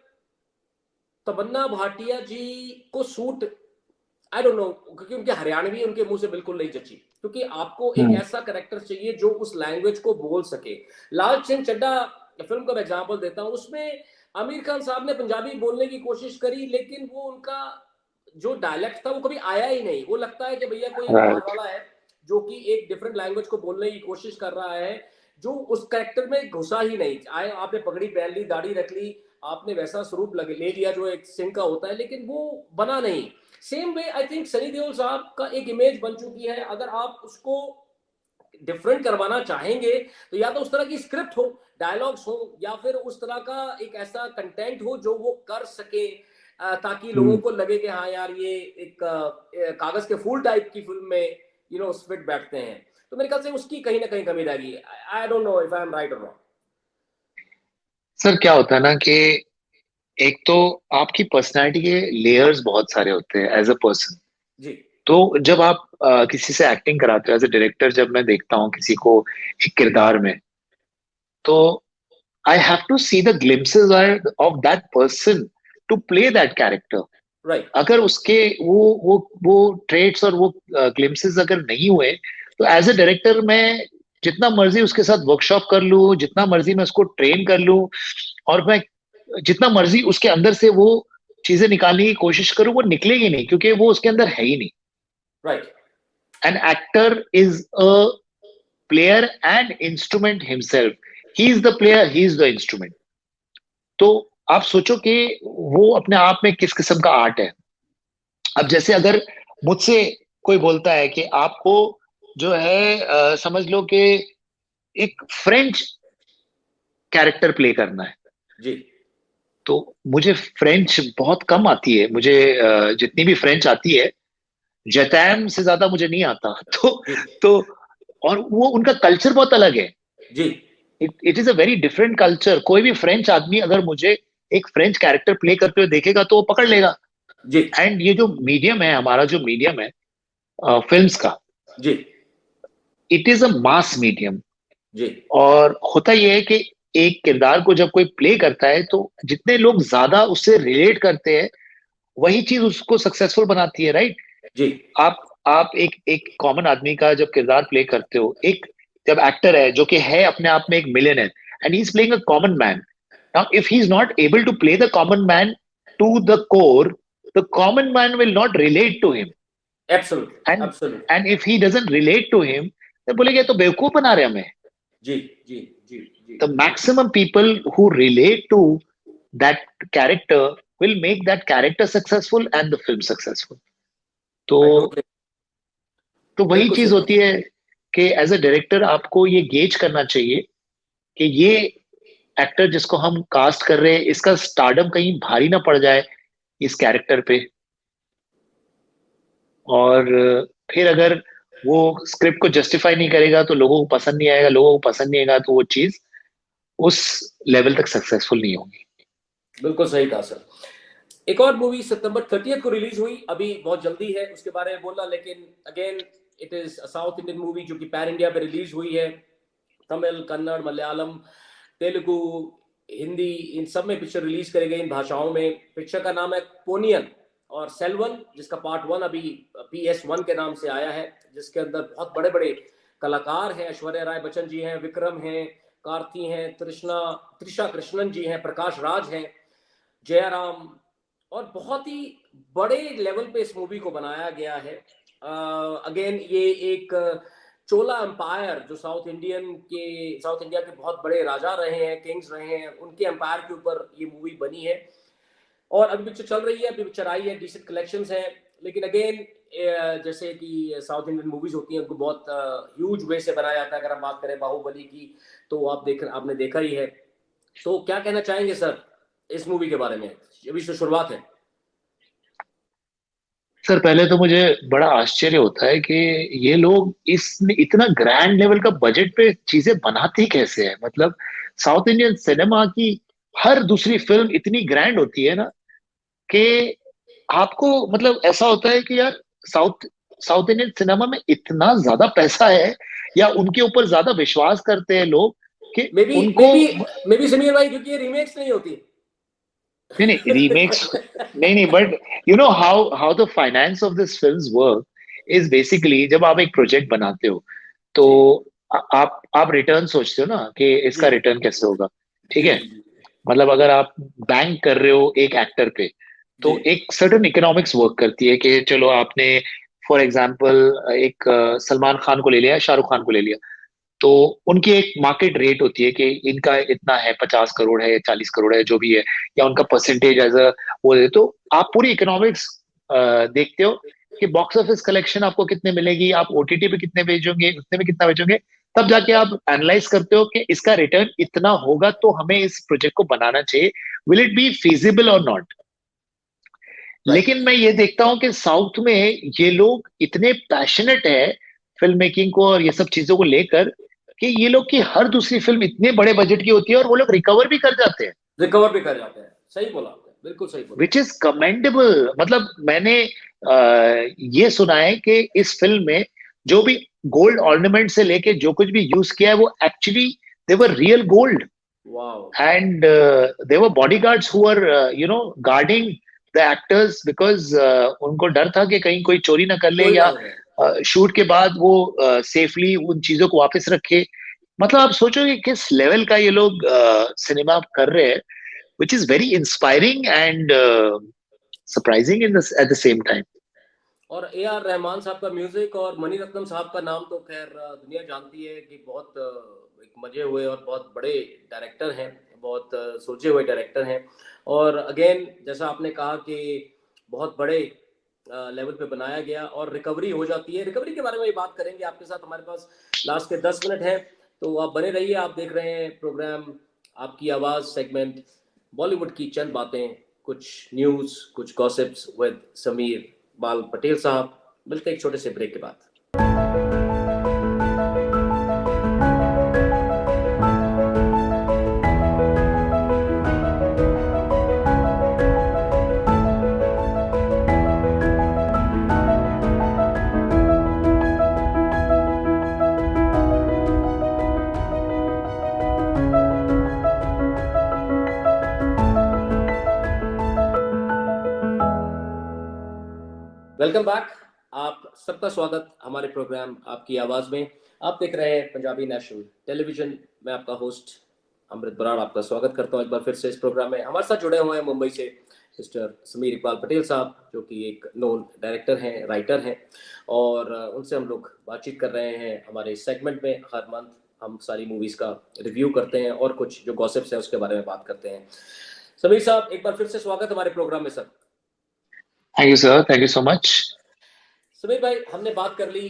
[SPEAKER 2] तमन्ना भाटिया जी को सूट, आई डोंट नो, क्योंकि उनके हरियाणवी उनके मुंह से बिल्कुल नहीं जची, क्योंकि आपको एक
[SPEAKER 1] Hmm.
[SPEAKER 2] ऐसा करेक्टर चाहिए जो उस लैंग्वेज को बोल सके। लाल सिंह चड्ढा फिल्म का मैं एग्जांपल देता हूं, उसमें आमिर खान साहब ने पंजाबी बोलने की कोशिश करी, लेकिन वो उनका जो डायलेक्ट था वो कभी आया ही नहीं। वो लगता है कि भैया कोई एक बाहर
[SPEAKER 1] Right.
[SPEAKER 2] वाला है जो कि एक डिफरेंट लैंग्वेज को बोलने की कोशिश कर रहा है, जो उस कैरेक्टर में घुसा ही नहीं। आए आपने पगड़ी पहन ली, दाढ़ी रख ली, आपने वैसा स्वरूप ले लिया जो एक सिंह का होता है, लेकिन वो बना नहीं। Same way I think Sunny Deol साहब का एक इमेज बन चुकी है, अगर आप उसको डिफरेंट करवाना चाहेंगे तो या तो उस तरह की स्क्रिप्ट हो, डायलॉग्स हो, या फिर उस तरह का एक ऐसा कंटेंट हो जो वो कर सके, ताकि लोगों
[SPEAKER 1] Hmm.
[SPEAKER 2] को लगे कि हाँ यार ये एक कागज के फूल टाइप की फिल्म में फिट बैठते हैं। तो मेरे ख्याल से उसकी कहीं ना कहीं कमी रहेगी। I don't know if I am right और रॉन्ग।
[SPEAKER 1] सर क्या होता है ना कि एक तो आपकी पर्सनालिटी के लेयर्स बहुत सारे होते हैं एज अ पर्सन.
[SPEAKER 2] जी।
[SPEAKER 1] तो जब आप किसी से एक्टिंग कराते हो एज अ डायरेक्टर, जब मैं देखता हूँ किसी को एक किरदार में, तो I have to see the glimpses of that person to play that character.
[SPEAKER 2] Right.
[SPEAKER 1] अगर उसके वो ट्रेट्स और वो ग्लिम्सेस अगर नहीं हुए, तो एज अ डायरेक्टर मैं जितना मर्जी उसके साथ वर्कशॉप कर लूं, जितना मर्जी मैं उसको ट्रेन कर लूं, और मैं जितना मर्जी उसके अंदर से वो चीजें निकालने की कोशिश करूं, वो निकलेगी नहीं, क्योंकि वो उसके अंदर है ही नहीं.
[SPEAKER 2] Right.
[SPEAKER 1] An actor is a player and instrument himself. He is the player, he is the instrument. तो आप सोचो कि वो अपने आप में किस किस्म का आर्ट है. अब जैसे अगर मुझसे कोई बोलता है कि आपको जो है समझ लो कि एक फ्रेंच कैरेक्टर प्ले करना है,
[SPEAKER 2] जी।
[SPEAKER 1] तो मुझे फ्रेंच बहुत कम आती है. मुझे जितनी भी फ्रेंच आती है, जतैम से ज्यादा मुझे नहीं आता.
[SPEAKER 2] जी।
[SPEAKER 1] तो और वो उनका कल्चर बहुत अलग है.
[SPEAKER 2] जी।
[SPEAKER 1] It is a very different culture. कोई भी फ्रेंच आदमी अगर मुझे एक फ्रेंच कैरेक्टर प्ले करते हुए देखेगा तो वो पकड़ लेगा.
[SPEAKER 2] जी।
[SPEAKER 1] एंड ये जो मीडियम है, हमारा जो मीडियम है फिल्म्स का,
[SPEAKER 2] जी।
[SPEAKER 1] It is a mass medium.
[SPEAKER 2] जी।
[SPEAKER 1] और होता यह है कि एक किरदार को जब कोई प्ले करता है, तो जितने लोग ज्यादा उससे रिलेट करते हैं, वही चीज उसको सक्सेसफुल बनाती है, राइट?
[SPEAKER 2] जी।
[SPEAKER 1] आप एक एक कॉमन आदमी का जब किरदार प्ले करते हो, एक जब एक्टर है जो कि है अपने आप में एक millionaire, and he is playing a common man. Now if he is not able to play the common man to the core, the common man will not relate to him.
[SPEAKER 2] Absolutely
[SPEAKER 1] and
[SPEAKER 2] absolutely.
[SPEAKER 1] And if he doesn't relate to him, तो बोलेंगे तो बेवकूफ बना रहे हमें.
[SPEAKER 2] जी। जी। जी। जी।
[SPEAKER 1] The maximum people who relate to that character will make that character successful and the film successful. तो
[SPEAKER 2] I totally.
[SPEAKER 1] तो वही
[SPEAKER 2] बिल्कुल
[SPEAKER 1] चीज
[SPEAKER 2] सही
[SPEAKER 1] होती
[SPEAKER 2] बात।
[SPEAKER 1] है कि एज अ डायरेक्टर आपको ये गेज करना चाहिए कि ये एक्टर जिसको हम कास्ट कर रहे हैं, इसका स्टारडम कहीं भारी ना पड़ जाए इस कैरेक्टर पे. और फिर अगर वो स्क्रिप्ट को जस्टिफाई नहीं करेगा तो लोगों को पसंद नहीं आएगा, लोगों को पसंद नहीं आएगा तो वो चीज उस लेवल तक सक्सेसफुल नहीं होगी.
[SPEAKER 2] बिल्कुल सही कहा सर। एक और मूवी सितंबर 30 को रिलीज हुई, अभी बहुत जल्दी है उसके बारे में बोलना, लेकिन again it is south Indian movie जो कि पैन इंडिया पे रिलीज हुई है। तमिल, कन्नड़, मलयालम, तेलुगु, हिंदी, इन सब में पिक्चर रिलीज करी गई इन भाषाओं में। पिक्चर का नाम है पोनियन और सेल्वन, जिसका पार्ट 1 अभी PS1 के नाम से आया है, जिसके अंदर बहुत बड़े बड़े कलाकार हैं। ऐश्वर्या राय बच्चन जी हैं, विक्रम हैं, कार्ति हैं, त्रिशा कृष्णन जी हैं, प्रकाश राज हैं, जयराम, और बहुत ही बड़े लेवल पे इस मूवी को बनाया गया है। अगेन ये एक चोला एम्पायर, जो साउथ इंडिया के बहुत बड़े राजा रहे हैं, किंग्स रहे हैं, उनके एम्पायर के ऊपर ये मूवी बनी है। और अभी पिक्चर चल रही है, अभी पिक्चर आई है, डिसेंट कलेक्शंस हैं। लेकिन अगेन जैसे कि साउथ इंडियन मूवीज होती हैं, उनको बहुत ह्यूज वे से बनाया जाता है। अगर हम बात करें बाहुबली की, तो आपने देखा ही है। तो क्या कहना चाहेंगे सर इस मूवी के बारे में? अभी तो शुरुआत है।
[SPEAKER 1] सर पहले तो मुझे बड़ा आश्चर्य होता है कि ये लोग इसमें इतना ग्रैंड लेवल का बजट पे चीजें बनाते कैसे हैं। मतलब साउथ इंडियन सिनेमा की हर दूसरी फिल्म इतनी ग्रैंड होती है ना कि आपको मतलब ऐसा होता है कि यार साउथ साउथ इंडियन सिनेमा में इतना ज्यादा पैसा है या उनके ऊपर ज्यादा विश्वास करते हैं लोग कि
[SPEAKER 2] मे बी मे
[SPEAKER 1] उनको।
[SPEAKER 2] बी मे बी समीर भाई, क्योंकि ये रीमेक्स नहीं होती।
[SPEAKER 1] नहीं नहीं रीमेक्स, नहीं नहीं, but you know how the finance of this films work is basically जब आप एक प्रोजेक्ट बनाते हो तो
[SPEAKER 2] जी
[SPEAKER 1] आप रिटर्न सोचते हो ना कि
[SPEAKER 2] जी
[SPEAKER 1] इसका रिटर्न कैसे होगा। ठीक
[SPEAKER 2] जी
[SPEAKER 1] है,
[SPEAKER 2] जी
[SPEAKER 1] मतलब अगर आप बैंक कर रहे हो एक एक्टर पे
[SPEAKER 2] जी
[SPEAKER 1] तो एक सर्टेन इकोनॉमिक्स वर्क करती है कि चलो आपने फॉर एग्जांपल एक सलमान खान को ले लिया, शाहरुख खान को ले लिया, तो उनकी एक मार्केट रेट होती है कि इनका इतना है, 50 करोड़ है, 40 करोड़ है, जो भी है, या उनका परसेंटेज एज अ वो है। तो आप पूरी इकोनॉमिक्स देखते हो कि बॉक्स ऑफिस कलेक्शन आपको कितने मिलेगी, आप OTT पे कितने बेचोगे, उतने में कितना बेचोगे, तब जाके आप एनालाइज करते हो कि इसका रिटर्न इतना होगा तो हमें इस प्रोजेक्ट को बनाना चाहिए, विल इट बी फिजिबल और नॉट।
[SPEAKER 2] राइट।
[SPEAKER 1] लेकिन मैं ये देखता हूँ कि साउथ में ये लोग इतने पैशनेट है फिल्म मेकिंग को और ये सब चीजों को लेकर कि ये लोग की हर दूसरी फिल्म इतने बड़े बजट की होती है और वो लोग रिकवर भी कर जाते हैं,
[SPEAKER 2] रिकवर भी कर जाते हैं, सही बोला आपने, बिल्कुल सही बोला।
[SPEAKER 1] Which is commendable. मतलब मैंने ये सुना है कि इस फिल्म में जो भी गोल्ड ऑर्नामेंट से लेके जो कुछ भी यूज किया है वो actually they were real gold,
[SPEAKER 2] wow.
[SPEAKER 1] and there were bodyguards who were guarding the actors because उनको डर था कि कहीं कोई चोरी ना कर ले
[SPEAKER 2] चोरी ना
[SPEAKER 1] या
[SPEAKER 2] हो जाए।
[SPEAKER 1] शूट के बाद वो सेफली उन चीजों को वापस रखे। मतलब आप सोचो कि किस लेवल का ये लोग सिनेमा कर रहे हैं, which is very inspiring and surprising in this at the same time.
[SPEAKER 2] और A R रहमान साहब का म्यूजिक और मनी रत्नम साहब का नाम तो खैर दुनिया जानती है कि बहुत एक मजे हुए और बहुत बड़े डायरेक्टर हैं, बहुत सोचे हुए डायरेक्टर हैं। और अगेन जैसा आपने कहा कि बहुत बड़े लेवल पे बनाया गया और रिकवरी हो जाती है। रिकवरी के बारे में भी बात करेंगे आपके साथ, हमारे पास लास्ट के 10 मिनट हैं, तो आप बने रहिए। आप देख रहे हैं प्रोग्राम आपकी आवाज़ सेगमेंट, बॉलीवुड की चंद बातें, कुछ न्यूज़, कुछ गॉसिप्स विद समीर बाल पटेल साहब। मिलते हैं एक छोटे से ब्रेक के बाद। वेलकम बैक, आप सबका स्वागत हमारे प्रोग्राम आपकी आवाज़ में। आप देख रहे हैं पंजाबी नेशनल टेलीविजन। मैं आपका होस्ट अमृत बराड़ आपका स्वागत करता हूं एक बार फिर से इस प्रोग्राम में। हमारे साथ जुड़े हुए हैं मुंबई से मिस्टर समीर इकबाल पटेल साहब, जो कि एक नोन डायरेक्टर हैं, राइटर हैं, और उनसे हम लोग बातचीत कर रहे हैं हमारे सेगमेंट में। हर मंथ हम सारी मूवीज़ का रिव्यू करते हैं और कुछ जो गॉसिप्स है उसके बारे में बात करते हैं। समीर साहब, एक बार फिर से स्वागत हमारे प्रोग्राम में sir.
[SPEAKER 1] Thank you, sir. Thank you so much.
[SPEAKER 2] Sameer भाई, हमने बात कर ली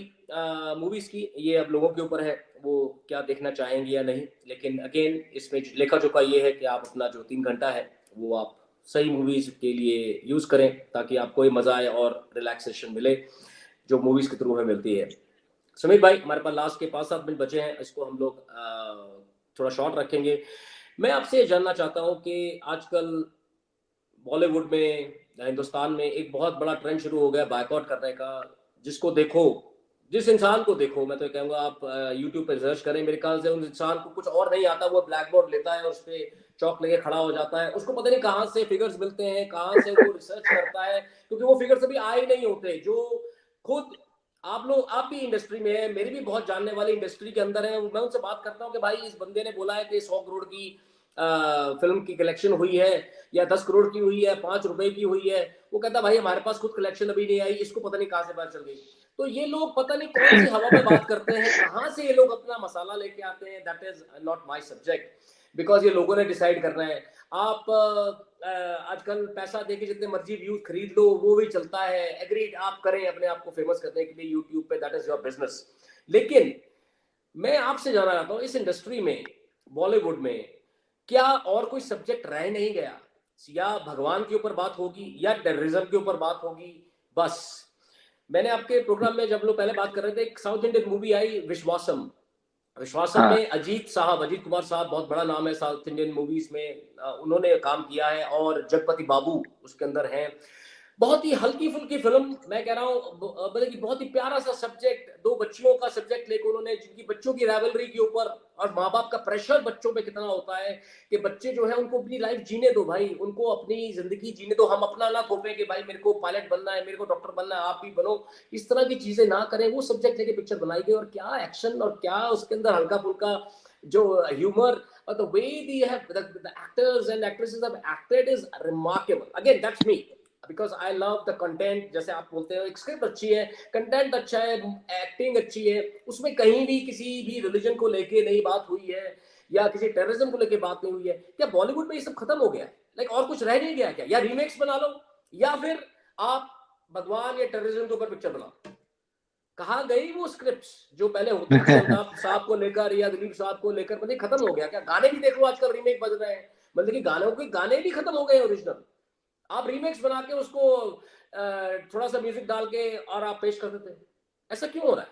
[SPEAKER 2] मूवीज की, ये अब लोगों के ऊपर है वो क्या देखना चाहेंगे या नहीं। लेकिन अगेन इसमें लेखा जोखा ये है कि आप अपना जो 3 घंटा है वो आप सही मूवीज के लिए यूज करें, ताकि आपको ही मजा आए और रिलैक्सेशन मिले जो मूवीज के थ्रू हमें मिलती है। समीर भाई, हमारे पास लास्ट के 5-7 मिनट बचे हैं, इसको हम लोग थोड़ा शॉर्ट रखेंगे। मैं आपसे ये जानना चाहता हूँ कि आजकल बॉलीवुड में, हिंदुस्तान में एक बहुत बड़ा ट्रेंड शुरू हो गया बायकॉट करने का। जिसको देखो, जिस इंसान को देखो, मैं तो कहूँगा आप यूट्यूब पे सर्च करें, मेरे ख्याल से उस इंसान को कुछ और नहीं आता, वो ब्लैक बोर्ड लेता है और उस पर चौक लेके खड़ा हो जाता है। उसको पता नहीं कहाँ से फिगर्स मिलते हैं, कहाँ से वो रिसर्च करता है, क्योंकि वो फिगर्स अभी आए नहीं होते। जो खुद आप लोग, आप भी इंडस्ट्री में है, मेरी भी बहुत जानने वाली इंडस्ट्री के अंदर है, मैं उनसे बात करता हूँ कि भाई इस बंदे ने बोला है कि 100 करोड़ की फिल्म की कलेक्शन हुई है, या 10 करोड़ की हुई है, 5 रुपए की हुई है। वो कहता भाई हमारे पास खुद कलेक्शन अभी नहीं आई, इसको पता नहीं कहाँ से पता चल गई। तो ये लोग पता नहीं कौन सी हवा में बात करते हैं, कहाँ से ये लोग अपना मसाला लेके आते हैं। That is not my subject, because ये लोगों ने डिसाइड करना है। आप आजकल पैसा देके जितने मर्जी व्यूज खरीद लो, वो भी चलता है। एग्रीड, आप करें अपने आप को फेमस करने के लिए यूट्यूब पे, दैट इज योर बिजनेस। लेकिन मैं आपसे जानना चाहता हूँ, इस इंडस्ट्री में, बॉलीवुड में, क्या और कोई सब्जेक्ट रह नहीं गया? या भगवान के ऊपर बात होगी, या टेररिज्म के ऊपर बात होगी, बस। मैंने आपके प्रोग्राम में जब लोग पहले बात कर रहे थे, एक साउथ इंडियन मूवी आई विश्वासम। विश्वासम
[SPEAKER 1] हाँ
[SPEAKER 2] में अजीत साहब, अजीत कुमार साहब, बहुत बड़ा नाम है साउथ इंडियन मूवीज में, उन्होंने काम किया है, और जगपति बाबू उसके अंदर हैं। बहुत ही हल्की फुल्की फिल्म, मैं कह रहा हूँ, मतलब कि बहुत ही प्यारा सा सब्जेक्ट, दो बच्चियों का सब्जेक्ट लेकर उन्होंने, जिनकी बच्चों की राइवलरी के ऊपर, और माँ बाप का प्रेशर बच्चों पे कितना होता है कि बच्चे जो है उनको अपनी लाइफ जीने दो भाई, उनको अपनी जिंदगी जीने दो। हम अपना ना थोपे कि भाई मेरे को पायलट बनना है, मेरे को डॉक्टर बनना है, आप भी बनो। इस तरह की चीजें ना करें। वो सब्जेक्ट लेके पिक्चर बनाई गई, और क्या एक्शन, और क्या उसके अंदर हल्का फुल्का जो ह्यूमर, और the way the have the actors and actresses have acted is remarkable. Again that's me, because I love the content. जैसे आप बोलते हो, एक स्क्रिप्ट अच्छी है, कंटेंट अच्छा है, एक्टिंग अच्छी है, उसमें कहीं भी किसी भी रिलीजन को लेके नहीं बात हुई है, या किसी टेररिज्म को लेके बात नहीं हुई है। क्या बॉलीवुड में ये सब खत्म हो गया है? लाइक और कुछ रह नहीं गया क्या? या रीमेक्स बना लो, या फिर आप भगवान या टेररिज्म के ऊपर पिक्चर बनाओ। कहाँ गई वो स्क्रिप्ट्स जो पहले होती थी अमिताभ साहब को लेकर या दिलीप साहब को लेकर? मतलब खत्म हो गया क्या? गाने भी देख लो आजकल रीमेक बज रहे हैं, मतलब कि गानों के गाने भी खत्म हो गए ओरिजिनल। आप रीमेक्स बना के उसको थोड़ा सा म्यूजिक डाल के और आप पेश कर देते हैं। ऐसा क्यों हो रहा है?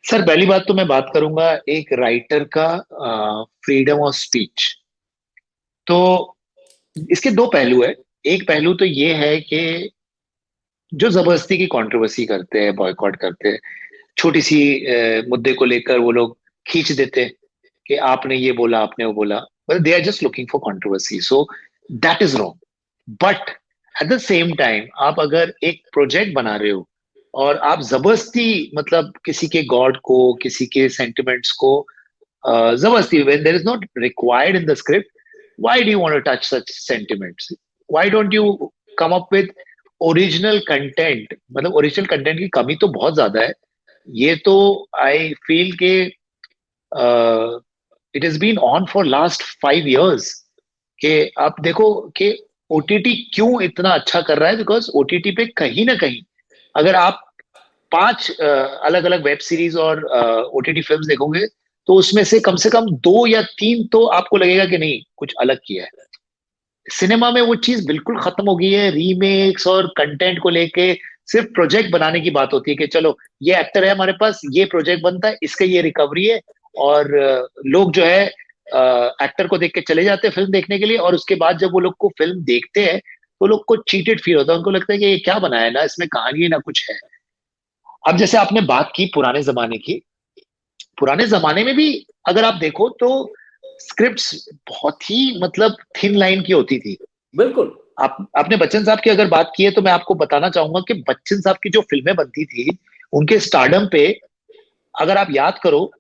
[SPEAKER 1] सर, पहली बात तो मैं बात करूंगा एक राइटर का फ्रीडम ऑफ स्पीच। तो इसके दो पहलू है। एक पहलू तो ये है कि जो जबरदस्ती की कंट्रोवर्सी करते हैं, बॉयकॉट करते हैं, छोटी सी मुद्दे को लेकर वो लोग खींच देते हैं कि आपने ये बोला, आपने वो बोला, but they are just looking for controversy, so that is wrong. But at the same time आप अगर एक प्रोजेक्ट बना रहे हो और आप जबरदस्ती, मतलब किसी के गॉड को, किसी के सेंटिमेंट्स को जबरदस्ती, when there is not required in the script, why do you want to touch such sentiments? Why don't you come up with original content? मतलब ओरिजिनल कंटेंट की कमी तो बहुत ज्यादा है। ये तो आई फील के it is been on for last 5 years। कि आप देखो कि ओटीटी क्यों इतना अच्छा कर रहा है, बिकॉज ओटीटी पे कहीं ना कहीं अगर आप 5 अलग अलग वेब सीरीज और ओटीटी फिल्म्स देखोगे, तो उसमें से कम 2 या 3 तो आपको लगेगा कि नहीं, कुछ अलग किया है। सिनेमा में वो चीज बिल्कुल खत्म हो गई है। रीमेक्स और कंटेंट को लेके सिर्फ प्रोजेक्ट बनाने की बात होती है कि चलो ये एक्टर है हमारे पास, ये प्रोजेक्ट बनता है, इसका ये रिकवरी है, और लोग जो है एक्टर को देख के चले जाते हैं फिल्म देखने के लिए, और उसके बाद जब वो लोग को फिल्म देखते हैं तो लोग को चीटेड फील होता है। उनको लगता है कि ये क्या बनाया है, ना इसमें कहानी है ना कुछ है। अब जैसे आपने बात की पुराने जमाने की, पुराने जमाने में भी अगर आप देखो तो स्क्रिप्ट्स बहुत ही मतलब थिन लाइन की होती थी।
[SPEAKER 2] बिल्कुल।
[SPEAKER 1] आपने बच्चन साहब की अगर बात की है तो मैं आपको बताना चाहूंगा कि बच्चन साहब की जो फिल्में बनती थी, उनके स्टारडम पे अगर आप याद करो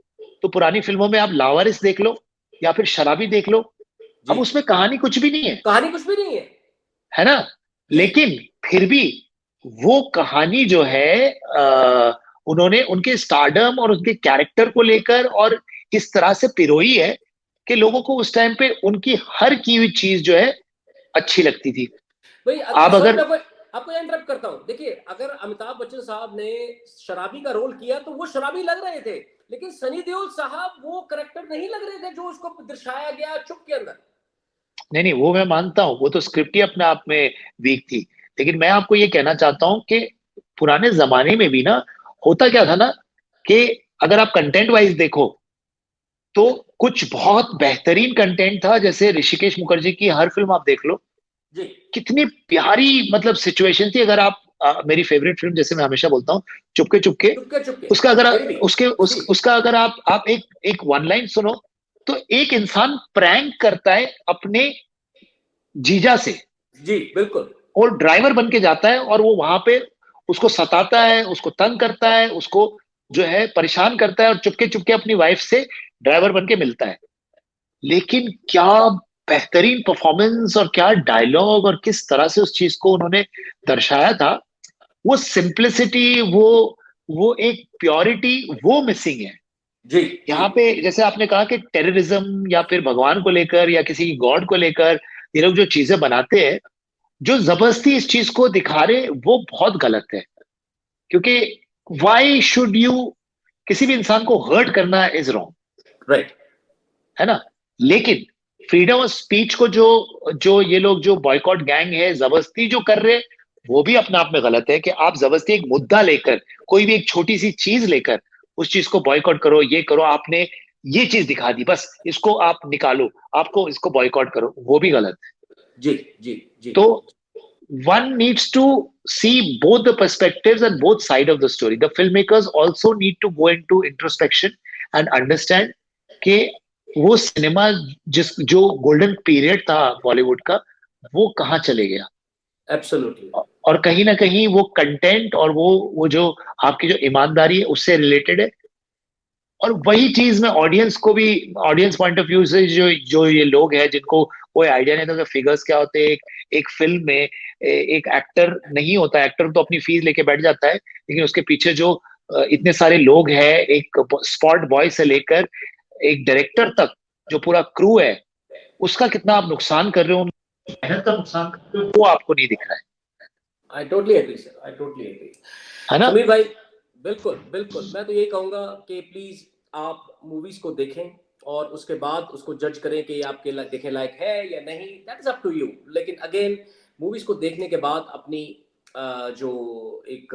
[SPEAKER 1] तो पुरानी फिल्मों में आप लावारिस देख लो या फिर शराबी देख लो,
[SPEAKER 2] जी।
[SPEAKER 1] अब उसमें कहानी कुछ भी नहीं है,
[SPEAKER 2] कहानी कुछ भी नहीं है।
[SPEAKER 1] है ना?
[SPEAKER 2] जी।
[SPEAKER 1] लेकिन फिर भी वो कहानी जो है उन्होंने उनके स्टारडम और उनके कैरेक्टर को लेकर और इस तरह से पिरोई है कि लोगों को उस टाइम पे उनकी हर की हुई चीज जो है अच्छी लगती थी।
[SPEAKER 2] भाई
[SPEAKER 1] आप
[SPEAKER 2] सॉरी,
[SPEAKER 1] अगर
[SPEAKER 2] मैं आपको इंटरप्ट करता हूँ। देखिए, अगर अमिताभ बच्चन साहब ने शराबी का रोल किया तो वो शराबी लग रहे थे, लेकिन सनी देओल साहब वो करेक्टर नहीं लग रहे थे जो उसको दर्शाया गया चुप के अंदर।
[SPEAKER 1] नहीं नहीं, वो मैं मानता हूं, वो तो स्क्रिप्ट ही अपने आप में वीक थी। लेकिन मैं आपको ये कहना चाहता हूं कि पुराने जमाने में भी ना होता क्या था ना, कि अगर आप कंटेंट वाइज देखो तो कुछ बहुत बेहतरीन कंटेंट था, जैसे ऋषिकेश मुखर्जी की हर फिल्म आप देख लो,
[SPEAKER 2] जी।
[SPEAKER 1] कितनी प्यारी मतलब सिचुएशन थी। अगर आप मेरी फेवरेट फिल्म जैसे मैं हमेशा बोलता हूँ, चुपके चुपके,
[SPEAKER 2] चुपके चुपके।
[SPEAKER 1] उसका अगर
[SPEAKER 2] मेरी भी। जी
[SPEAKER 1] उसका अगर आप एक एक वन लाइन सुनो, तो एक इंसान प्रैंक करता है अपने जीजा से,
[SPEAKER 2] जी बिल्कुल।
[SPEAKER 1] और ड्राइवर बन के जाता है, और वो वहां पे उसको सताता है, उसको तंग करता है, उसको जो है परेशान करता है, और चुपके चुपके अपनी वाइफ से ड्राइवर बन के मिलता है। लेकिन क्या बेहतरीन परफॉर्मेंस, और क्या डायलॉग, और किस तरह से उस चीज को उन्होंने दर्शाया था। वो सिंप्लिसिटी, वो एक प्योरिटी, वो मिसिंग है
[SPEAKER 2] जी जी
[SPEAKER 1] यहाँ पे। जैसे आपने कहा कि टेररिज्म या फिर भगवान को लेकर या किसी गॉड को लेकर ये लोग जो चीजें बनाते हैं, जो जबरदस्ती इस चीज को दिखा रहे, वो बहुत गलत है। क्योंकि वाई शुड यू, किसी भी इंसान को हर्ट करना इज रॉन्ग,
[SPEAKER 2] राइट।
[SPEAKER 1] है ना। लेकिन फ्रीडम ऑफ स्पीच को जो जो ये लोग जो बॉयकॉट गैंग है जबरदस्ती जो कर रहे हैं, वो भी अपने आप में गलत है। कि आप जबरदस्ती एक मुद्दा लेकर, कोई भी एक छोटी सी चीज लेकर उस चीज को बॉयकॉट करो, ये करो, आपने ये चीज दिखा दी, बस इसको आप निकालो, आपको इसको बॉयकॉट करो, वो भी गलत है।
[SPEAKER 2] जी जी जी
[SPEAKER 1] तो one needs to see both the perspectives and both side of the story. The filmmakers also need to go into introspection and understand कि वो सिनेमा जिस जो गोल्डन पीरियड था बॉलीवुड का, वो कहाँ चले गया।
[SPEAKER 2] एब्सोल्युटली।
[SPEAKER 1] और कहीं ना कहीं वो कंटेंट और वो जो आपकी जो ईमानदारी है उससे रिलेटेड है। और वही चीज मैं ऑडियंस को भी, ऑडियंस पॉइंट ऑफ व्यू से, जो जो ये लोग हैं जिनको कोई आइडिया नहीं था कि फिगर्स क्या होते हैं, एक फिल्म में एक एक्टर नहीं होता, एक्टर तो अपनी फीस लेके बैठ जाता है, लेकिन उसके पीछे जो इतने सारे लोग हैं, एक स्पॉट बॉय से लेकर एक डायरेक्टर तक, जो पूरा क्रू है, उसका कितना आप नुकसान कर रहे हो, मेहनत का नुकसान कर रहे हो, वो आपको नहीं दिख रहा है।
[SPEAKER 2] I totally agree sir, I totally agree.
[SPEAKER 1] है ना।
[SPEAKER 2] समीर भाई, बिल्कुल बिल्कुल, मैं तो यही कहूंगा कि प्लीज आप मूवीज को देखें और उसके बाद उसको जज करें कि आपके देखने लायक है या नहीं, that is up to you. लेकिन अगेन, मूवीज को देखने के बाद अपनी जो एक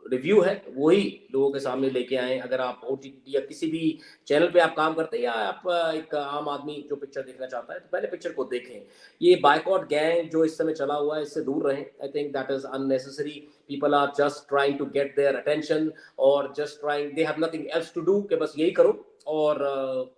[SPEAKER 2] रिव्यू है वही लोगों के सामने लेके आए। अगर आप ओटीटी या किसी भी चैनल पे आप काम करते हैं, या आप एक आम आदमी जो पिक्चर देखना चाहता है, तो पहले पिक्चर को देखें। ये बायकॉट गैंग जो इस समय चला हुआ है, इससे दूर रहें। I think that is unnecessary. People are just trying to get their attention, और just trying, they have nothing else to do, कि बस यही करो और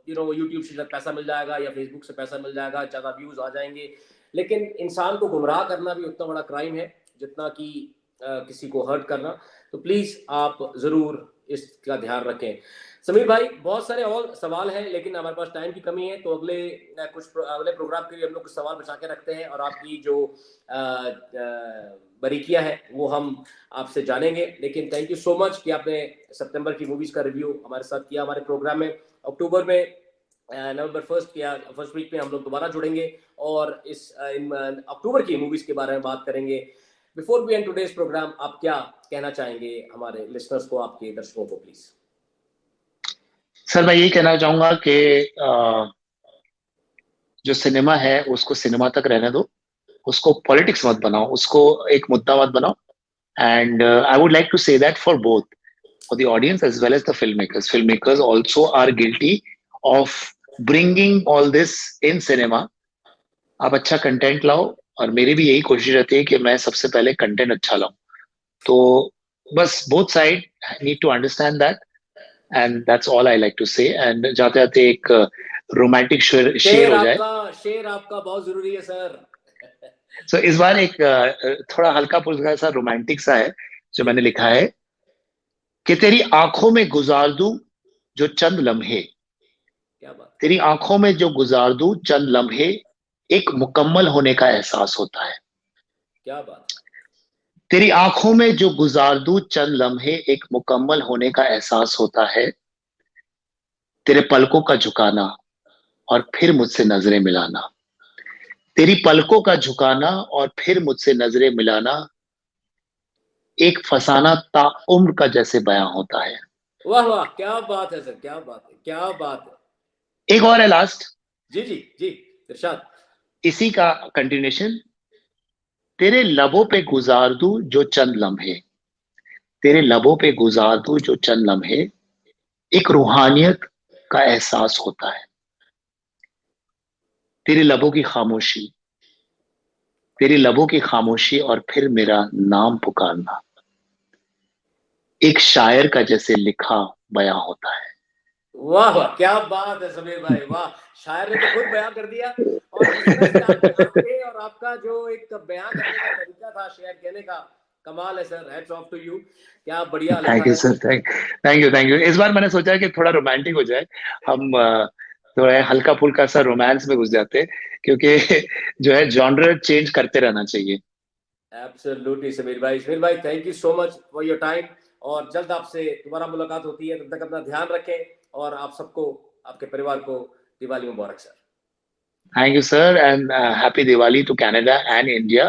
[SPEAKER 2] यू नो यूट्यूब से पैसा मिल जाएगा या फेसबुक से पैसा मिल जाएगा, ज़्यादा व्यूज आ जाएंगे। लेकिन इंसान को गुमराह करना भी उतना बड़ा क्राइम है जितना कि किसी को हर्ट करना। तो प्लीज आप जरूर इसका ध्यान रखें। समीर भाई, बहुत सारे और सवाल हैं लेकिन हमारे पास टाइम की कमी है, तो अगले प्रोग्राम के लिए हम लोग कुछ सवाल बचा के रखते हैं, और आपकी जो बारीकियां है वो हम आपसे जानेंगे। लेकिन थैंक यू सो मच कि आपने सितंबर की मूवीज का रिव्यू हमारे साथ किया हमारे प्रोग्राम में। अक्टूबर में, नवंबर फर्स्ट वीक में हम लोग दोबारा जुड़ेंगे और इस अक्टूबर की मूवीज के बारे में बात करेंगे। Before we end today's programme, आप क्या कहना चाहेंगे हमारे लिसनर्स को, आपके दर्शकों को, प्लीज।
[SPEAKER 1] सर मैं यही कहना चाहूंगा कि जो सिनेमा है उसको सिनेमा तक रहने दो, उसको पॉलिटिक्स मत बनाओ, उसको एक मुद्दा मत बनाओ। And I would like to say that for both, for the audience as well as the filmmakers. Filmmakers also are guilty of bringing all this in cinema. आप अच्छा कंटेंट लाओ, और मेरी भी यही कोशिश रहती है कि मैं सबसे पहले कंटेंट अच्छा लाऊं। तो बस both side need to understand that, and that's all I like to say. And जाते जाते एक रोमांटिक शेर हो जाए।
[SPEAKER 2] शेर आपका बहुत जरूरी है सर।
[SPEAKER 1] सो इस बार एक थोड़ा हल्का फुल्का सा रोमांटिक सा है जो
[SPEAKER 2] जी।
[SPEAKER 1] मैंने लिखा है, कि तेरी आंखों में गुजार दूं जो चंद लम्हे,
[SPEAKER 2] क्या बात।
[SPEAKER 1] तेरी आंखों में जो गुजार दूं चंद लम्हे, एक मुकम्मल होने का एहसास होता है।
[SPEAKER 2] क्या बात।
[SPEAKER 1] तेरी आंखों में जो गुजार दूं चंद लम्हे, एक मुकम्मल होने का एहसास होता है। तेरे पलकों का झुकाना और फिर मुझसे नजरें मिलाना, तेरी पलकों का झुकाना और फिर मुझसे नजरें मिलाना, एक फसाना ताउम्र का जैसे बयां होता है।
[SPEAKER 2] वाह वाह, क्या बात है सर, क्या बात है, क्या बात है।
[SPEAKER 1] एक और है लास्ट।
[SPEAKER 2] जी जी जी, इरशाद।
[SPEAKER 1] इसी का कंटिन्यूशन। तेरे लबों पे गुजार दूं जो चंद लम्हे, तेरे लबों पे गुजार दूं जो चंद लम्हे, एक रूहानियत का एहसास होता है। तेरे लबों की खामोशी, तेरे लबों की खामोशी और फिर मेरा नाम पुकारना, एक शायर का जैसे लिखा बयां होता है।
[SPEAKER 2] वाह वाह, क्या बात है समीर भाई, वाह। शायर ने तो खुद बयां कर दिया। और जिस तरह से आपके आंखें और आपका जो एक बयां करने का तरीका था, शेयर कहने का, कमाल है sir, hats off to you. क्या बढ़िया लिखा
[SPEAKER 1] थैंक यू
[SPEAKER 2] है।
[SPEAKER 1] Sir, thank you. इस बार मैंने सोचा है कि थोड़ा रोमांटिक हो जाए, हम थोड़ा हल्का फुल्का सा रोमांस में घुस जाते, क्योंकि जो है जॉनर चेंज करते रहना चाहिए।
[SPEAKER 2] एब्सोल्युटली समीर भाई thank you so much for your time. और जल्द आपसे दोबारा मुलाकात होती है, तब तक अपना ध्यान रखें। और आप सबको, आपके परिवार को दिवाली मुबारक sir.
[SPEAKER 1] Thank you, sir, and happy Diwali to Canada and India.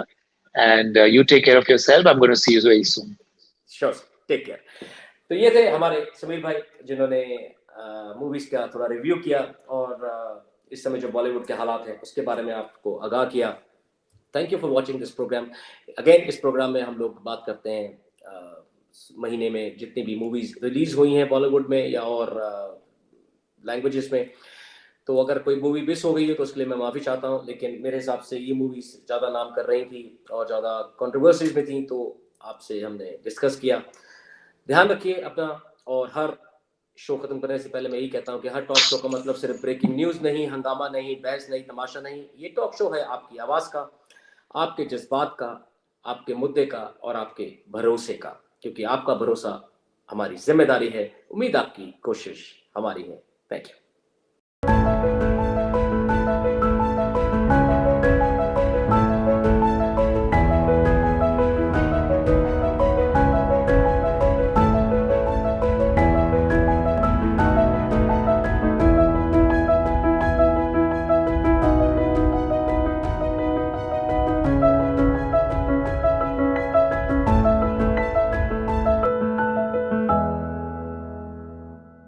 [SPEAKER 1] And you take care of yourself. I'm going to see you very soon.
[SPEAKER 2] Sure, take care. तो ये थे हमारे समीर भाई, जिन्होंने मूवीज का थोड़ा रिव्यू किया और इस समय जो बॉलीवुड के हालात हैं उसके बारे में आपको आगाह किया। Thank you for watching this programme. Again, इस प्रोग्राम में हम लोग बात करते हैं महीने में जितनी भी मूवीज रिलीज हुई हैं बॉलीवुड में या और लैंग्वेजेस में। तो अगर कोई मूवी मिस हो गई है तो उसके लिए मैं माफ़ी चाहता हूँ, लेकिन मेरे हिसाब से ये मूवीज ज़्यादा नाम कर रही थी और ज़्यादा कंट्रोवर्सीज में थी, तो आपसे हमने डिस्कस किया। ध्यान रखिए अपना। और हर शो खत्म करने से पहले मैं यही कहता हूँ कि हर टॉक शो का मतलब सिर्फ ब्रेकिंग न्यूज़ नहीं, हंगामा नहीं, बहस नहीं, तमाशा नहीं। ये टॉक शो है आपकी आवाज़ का, आपके जज्बात का, आपके मुद्दे का और आपके भरोसे का। क्योंकि आपका भरोसा हमारी जिम्मेदारी है, उम्मीद आपकी कोशिश हमारी है। Thank you.